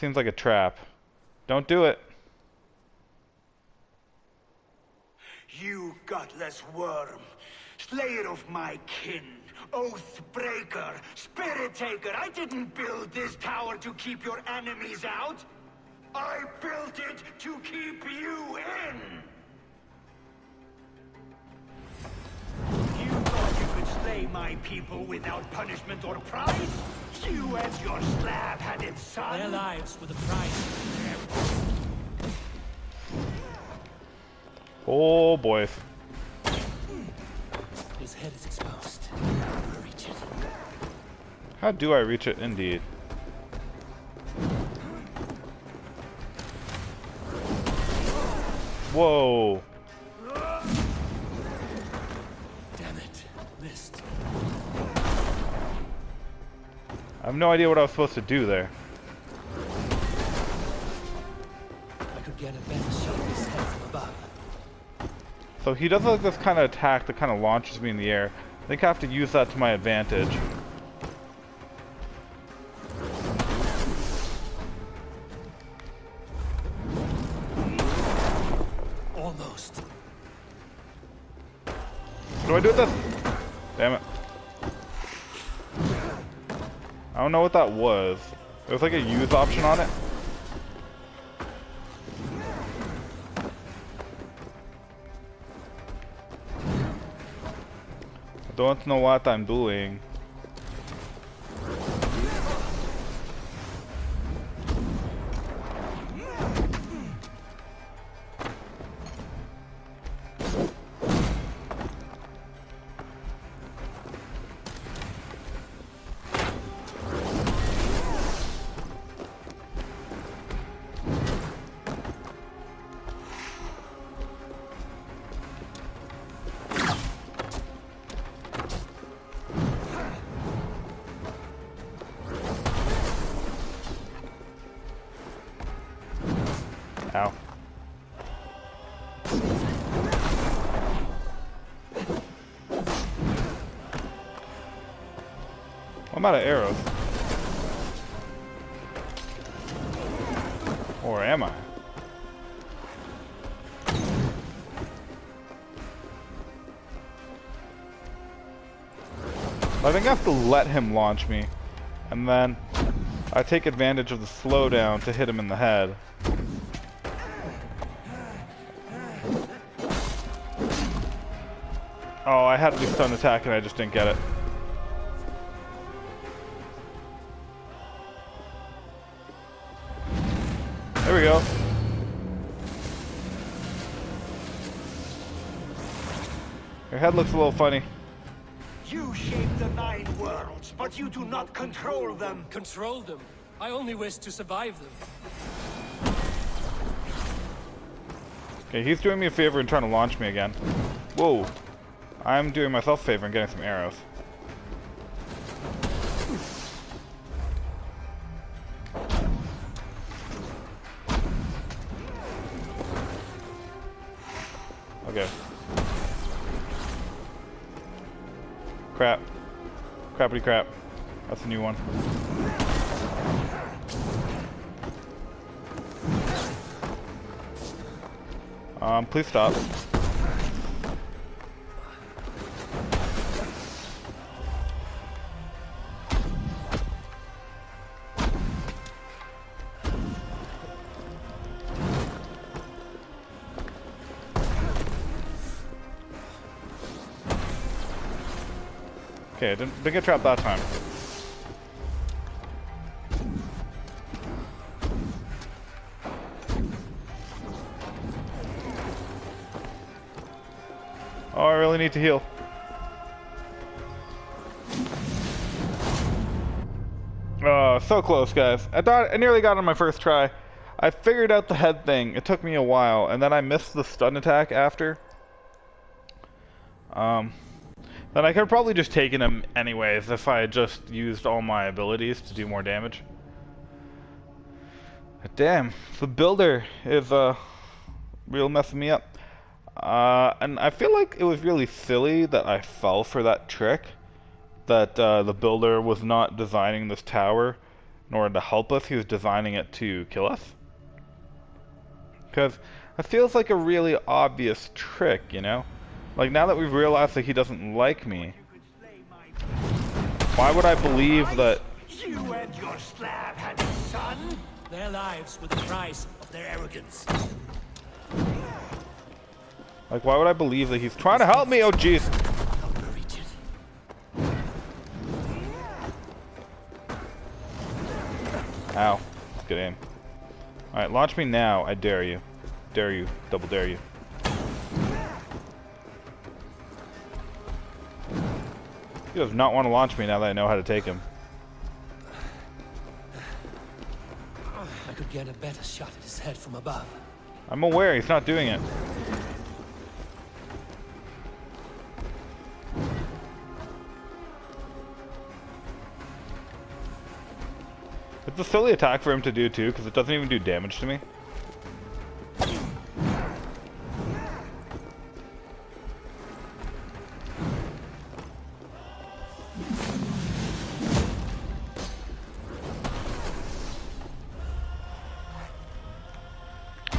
Seems like a trap. Don't do it. You gutless worm, slayer of my kin, oath breaker, spirit taker. I didn't build this tower to keep your enemies out. I built it to keep you in. You thought you could slay my people without punishment or prize? You and your slab-handed son. Their lives were the price. Oh, boys. His head is exposed. Reach it. How do I reach it, indeed? Whoa. Damn it. Missed. I have no idea what I was supposed to do there. I could get a better shot of his head from above. So he does like this kind of attack that kind of launches me in the air. I think I have to use that to my advantage. Almost. What do I do with this? Damn it. I don't know what that was. There was like a use option on it. I don't know what I'm doing. Ow. I'm out of arrows. Or am I? I think I have to let him launch me. And then I take advantage of the slowdown to hit him in the head. Oh, I had to do stun attack and I just didn't get it. There we go. Your head looks a little funny. You shape the 9 worlds, but you do not control them. Control them. I only wish to survive them. Okay, he's doing me a favor and trying to launch me again. Whoa. I'm doing myself a favor and getting some arrows. Okay. Crap. Crappity crap. That's a new one. Please stop. Okay, didn't get trapped that time. Oh, I really need to heal. So close, guys. I nearly got on my first try. I figured out the head thing. It took me a while, and then I missed the stun attack after. Then I could have probably just taken him anyways if I had just used all my abilities to do more damage. But damn, the builder is real messing me up. And I feel like it was really silly that I fell for that trick. That the builder was not designing this tower in order to help us. He was designing it to kill us. Because it feels like a really obvious trick, you know? Like, now that we've realized that he doesn't like me, why would I believe that... You and your slab had a son? Their lives were the price of their arrogance. Like, why would I believe that he's trying to help me? Oh, jeez. Ow. Good aim. Alright, launch me now. I dare you. Dare you. Double dare you. He does not want to launch me now that I know how to take him. I could get a better shot at his head from above. I'm aware he's not doing it. It's a silly attack for him to do too, because it doesn't even do damage to me.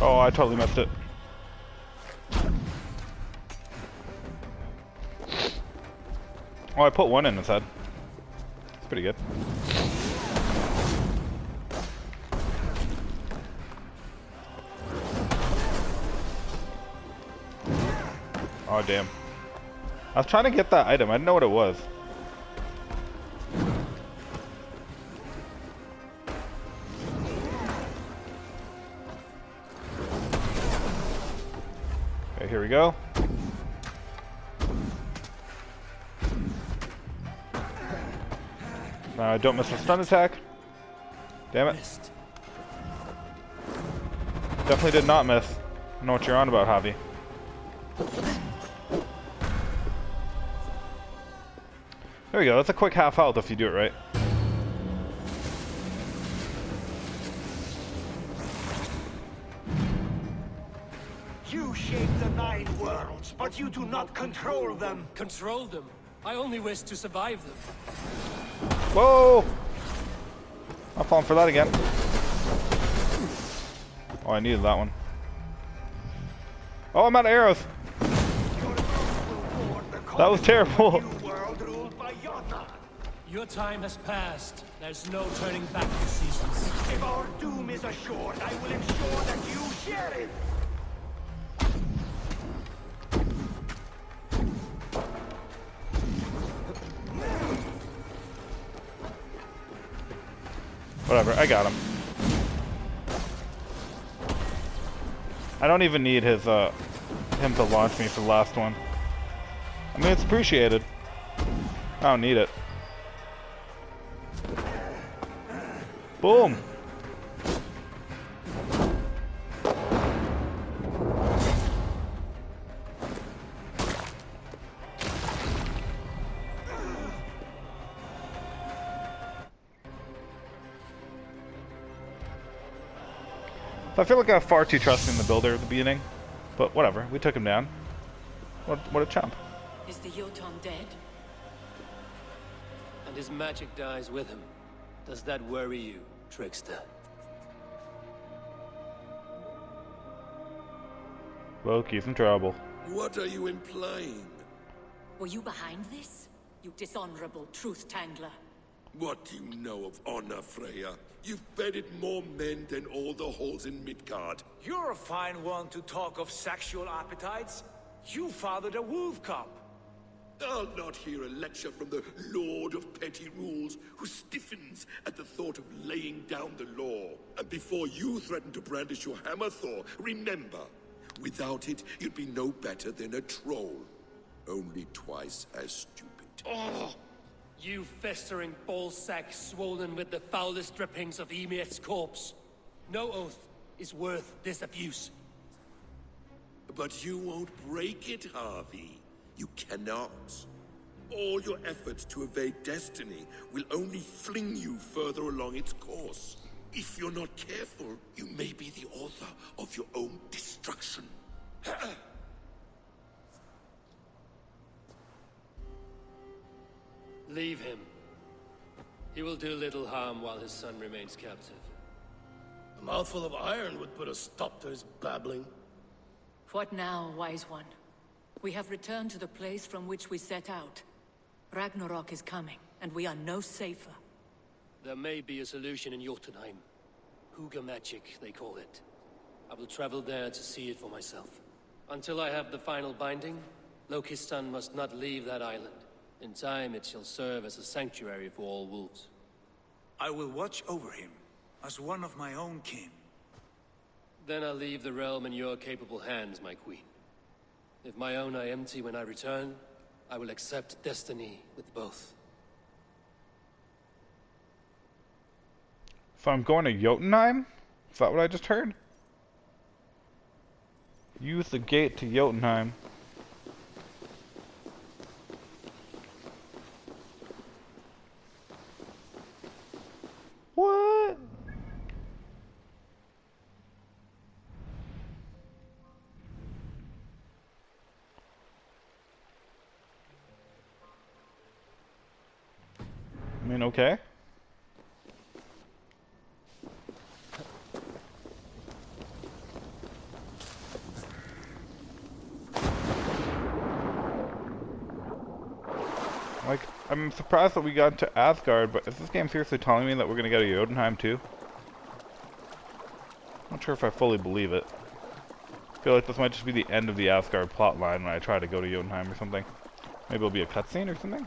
Oh, I totally missed it. Oh, I put one in his head. It's pretty good. Oh, damn. I was trying to get that item. I didn't know what it was. Okay, here we go. Don't miss the stun attack. Damn it. Definitely did not miss. I know what you're on about, Javi. There we go. That's a quick half health if you do it right. You shape the 9 worlds, but you do not control them. Control them? I only wish to survive them. Whoa! I'm falling for that again. Oh, I needed that one. Oh, I'm out of arrows. That was terrible. Your time has passed. There's no turning back the seasons. If our doom is assured, I will ensure that you share it. Whatever, I got him. I don't even need his him to launch me for the last one. I mean, it's appreciated. I don't need it. Boom. I feel like I was far too trusting the builder at the beginning, but whatever. We took him down. What a chump. Is the Jotun dead? And his magic dies with him. Does that worry you, trickster? Loki's in trouble. What are you implying? Were you behind this? You dishonorable truth-tangler. What do you know of honor, Freya? You've bedded more men than all the halls in Midgard. You're a fine one to talk of sexual appetites. You fathered a wolf cub. I'll not hear a lecture from the Lord of Petty Rules, who stiffens at the thought of laying down the law. And before you threaten to brandish your hammer, Thor, remember, without it, you'd be no better than a troll. Only twice as stupid. Oh! You festering ballsack swollen with the foulest drippings of Ymir's corpse. No oath is worth this abuse. But you won't break it, Harvey. You cannot. All your efforts to evade destiny will only fling you further along its course. If you're not careful, you may be the author of your own destruction. Leave him. He will do little harm while his son remains captive. A mouthful of iron would put a stop to his babbling. What now, wise one? We have returned to the place from which we set out. Ragnarok is coming, and we are no safer. There may be a solution in Jotunheim. Huga magic, they call it. I will travel there to see it for myself. Until I have the final binding, Loki's son must not leave that island. In time, it shall serve as a sanctuary for all wolves. I will watch over him, as one of my own kin. Then I'll leave the realm in your capable hands, my queen. If my own are empty when I return, I will accept destiny with both. So I'm going to Jotunheim? Is that what I just heard? Use the gate to Jotunheim. What? I mean, okay. Like, I'm surprised that we got to Asgard, but is this game seriously telling me that we're gonna go to Jotunheim too? I'm not sure if I fully believe it. I feel like this might just be the end of the Asgard plotline when I try to go to Jotunheim or something. Maybe it'll be a cutscene or something?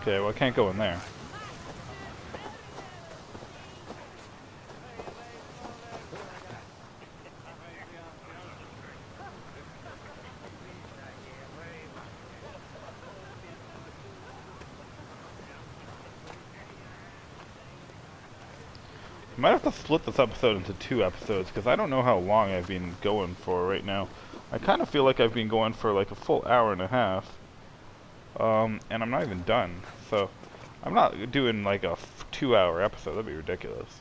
Okay, well I can't go in there. I might have to split this episode into 2 episodes, because I don't know how long I've been going for right now. I kind of feel like I've been going for like a full hour and a half. And I'm not even done, so I'm not doing like a 2-hour episode. That'd be ridiculous.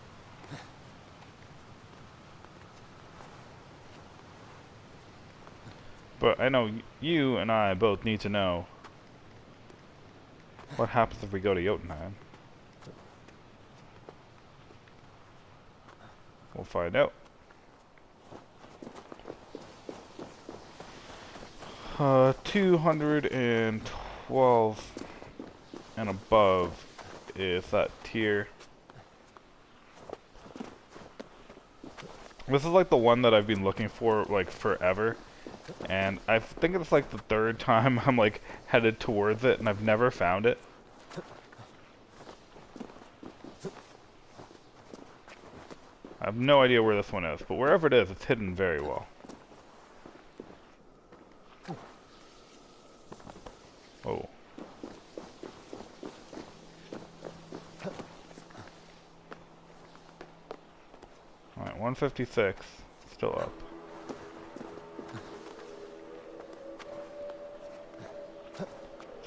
But I know you and I both need to know what happens if we go to Jotunheim. We'll find out. 212 and above is that tier. This is like the one that I've been looking for like forever, and I think it's like the 3rd time I'm like headed towards it and I've never found it. I have no idea where this one is, but wherever it is, it's hidden very well. Oh. Alright, 156. Still up.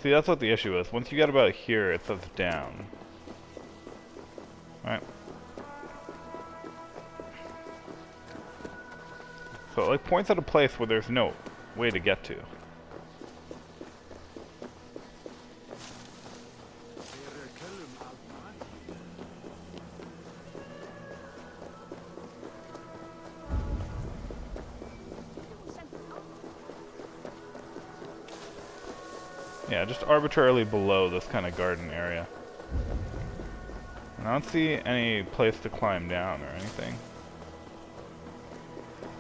See, that's what the issue is. Once you get about here, it says down. Alright. So it like points at a place where there's no way to get to. Yeah, just arbitrarily below this kind of garden area. And I don't see any place to climb down or anything.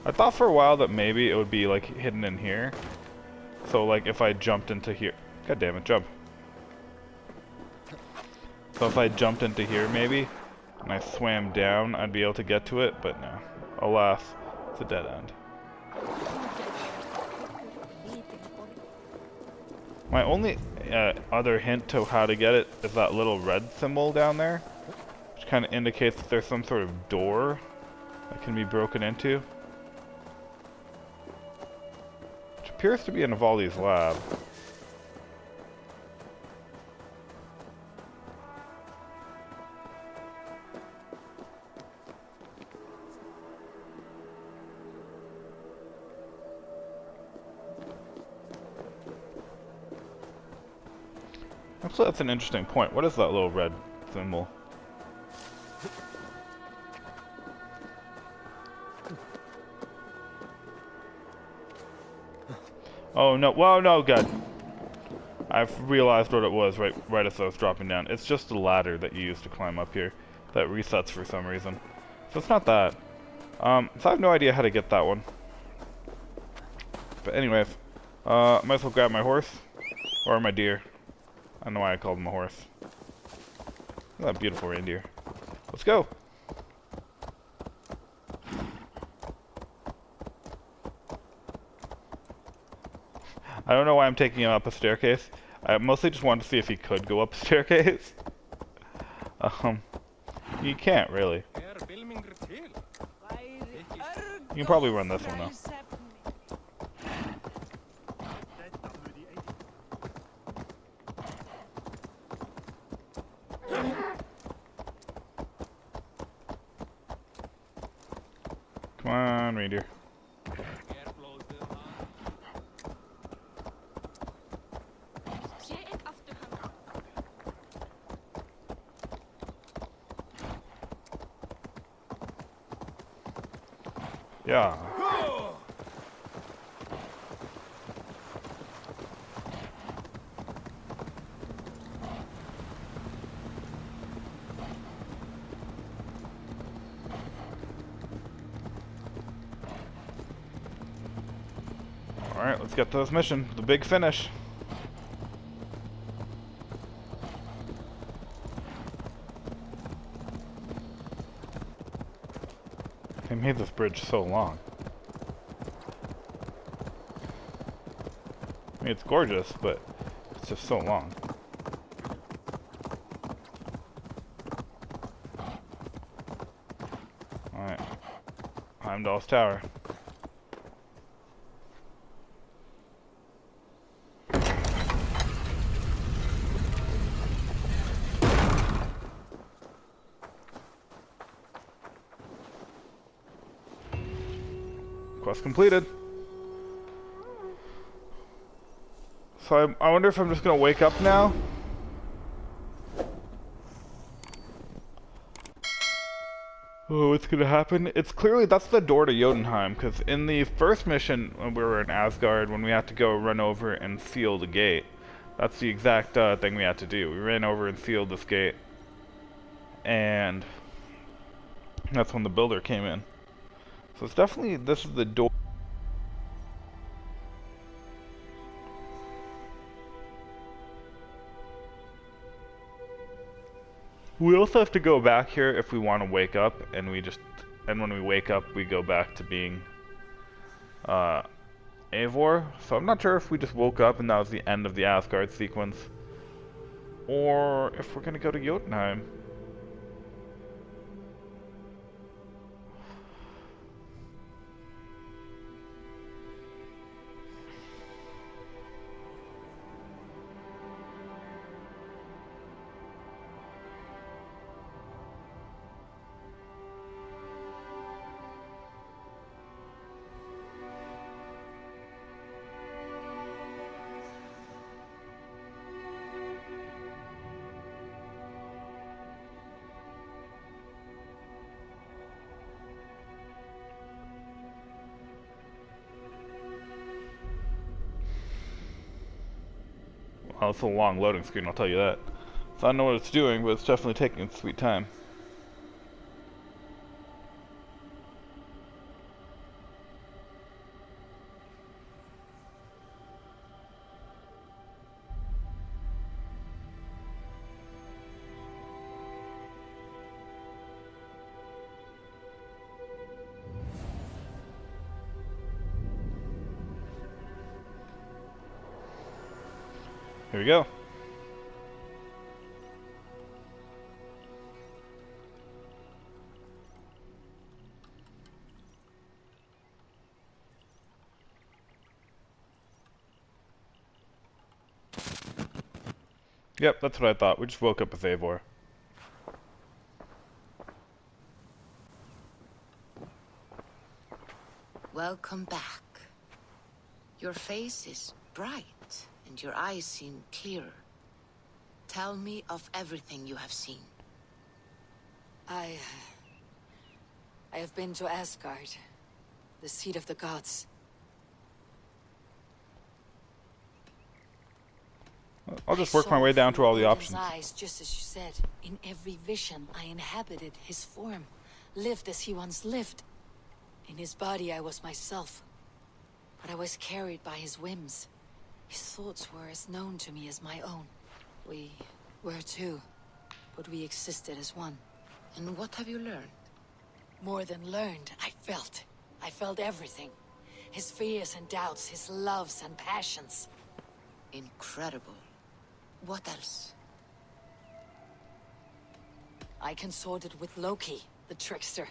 I thought for a while that maybe it would be like hidden in here. So like if I jumped into here, god damn it, jump. So if I jumped into here maybe, and I swam down, I'd be able to get to it, but no. Alas, it's a dead end. My only other hint to how to get it is that little red symbol down there, which kind of indicates that there's some sort of door that can be broken into. appears to be in Vali's lab. Actually, that's an interesting point. What is that little red symbol? Oh no! Whoa, no, God! I've realized what it was right as I was dropping down. It's just a ladder that you use to climb up here that resets for some reason. So it's not that. So I have no idea how to get that one. But anyways, might as well grab my horse or my deer. I don't know why I called him a horse. Look at that beautiful reindeer. Let's go. I don't know why I'm taking him up a staircase. I mostly just wanted to see if he could go up a staircase. You can't really. You can probably run this one though. Come on, reindeer. Yeah. Alright, let's get to this mission. The big finish. They made this bridge so long. I mean, it's gorgeous, but it's just so long. Alright. Heimdall's Tower. Quest completed. So I wonder if I'm just gonna wake up now. Oh, what's gonna happen? It's clearly, that's the door to Jotunheim, because in the first mission when we were in Asgard, when we had to go run over and seal the gate, that's the exact thing we had to do. We ran over and sealed this gate, and that's when the builder came in. So it's definitely, this is the door. We also have to go back here if we want to wake up, and when we wake up, we go back to being Eivor. So I'm not sure if we just woke up and that was the end of the Asgard sequence, or if we're gonna go to Jotunheim. Well, it's a long loading screen, I'll tell you that. So I don't know what it's doing, but it's definitely taking its sweet time. Here we go. Yep, that's what I thought. We just woke up with Eivor. Welcome back. Your face is bright, and your eyes seem clearer. Tell me of everything you have seen. I have been to Asgard, the seat of the gods. I'll just work my way down through all the options. Eyes, just as you said. In every vision, I inhabited his form, lived as he once lived. In his body, I was myself. But I was carried by his whims. His thoughts were as known to me as my own. We were two, but we existed as one. And what have you learned? More than learned, I felt. I felt everything. His fears and doubts, his loves and passions. Incredible. What else? I consorted with Loki, the trickster.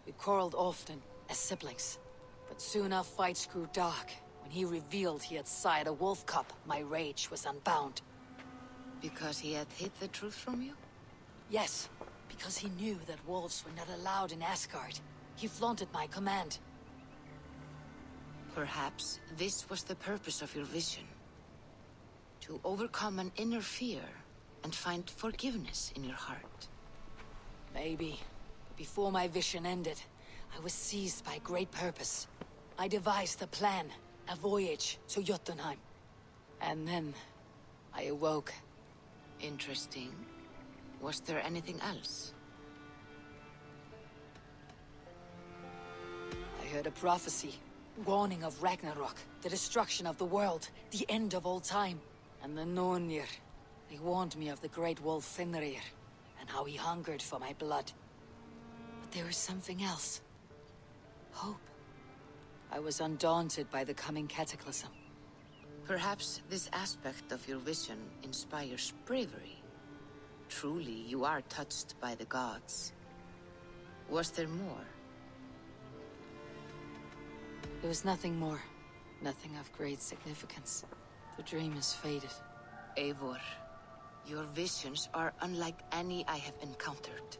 We quarreled often, as siblings. But soon our fights grew dark. When he revealed he had sired a wolf cub, my rage was unbound. Because he had hid the truth from you? Yes, because he knew that wolves were not allowed in Asgard. He flaunted my command. Perhaps this was the purpose of your vision. To overcome an inner fear and find forgiveness in your heart. Maybe. But before my vision ended, I was seized by great purpose. I devised a plan, a voyage to Jotunheim. And then, I awoke. Interesting. Was there anything else? I heard a prophecy, warning of Ragnarok, the destruction of the world, the end of all time. And the Nornir, they warned me of the great wolf Fenrir, and how he hungered for my blood. But there was something else. Hope. I was undaunted by the coming cataclysm. Perhaps this aspect of your vision inspires bravery. Truly, you are touched by the gods. Was there more? There was nothing more. Nothing of great significance. The dream is faded. Eivor, your visions are unlike any I have encountered.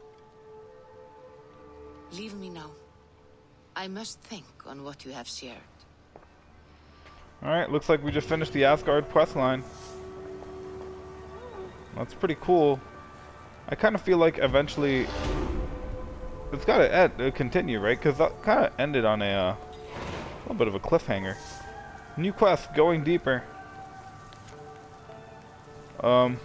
Leave me now. I must think on what you have shared. Alright, looks like we just finished the Asgard questline. That's pretty cool. I kind of feel like eventually it's got to continue, right? Because that kind of ended on a little bit of a cliffhanger. New quest, going deeper. I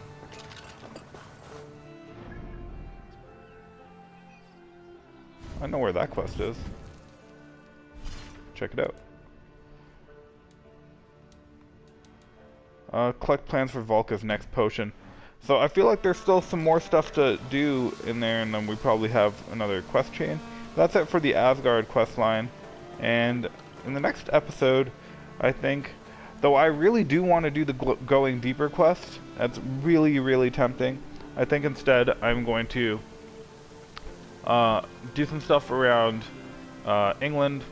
know where that quest is. Check it out. Collect plans for Volka's next potion. So I feel like there's still some more stuff to do in there, and then we probably have another quest chain. That's it for the Asgard quest line. And in the next episode, I think, though I really do want to do the going deeper quest, that's really, really tempting. I think instead I'm going to do some stuff around England,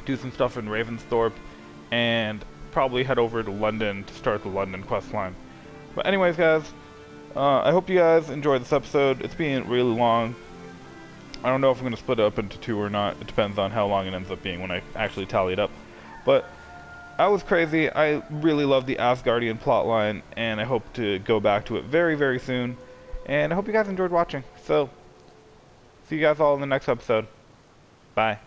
do some stuff in Ravensthorpe, and probably head over to London to start the London quest line. But anyways, guys, I hope you guys enjoyed this episode. It's being really long. I don't know if I'm going to split it up into two or not. It depends on how long it ends up being when I actually tally it up. But I was crazy. I really love the Asgardian plotline, and I hope to go back to it very, very soon. And I hope you guys enjoyed watching. So, see you guys all in the next episode. Bye.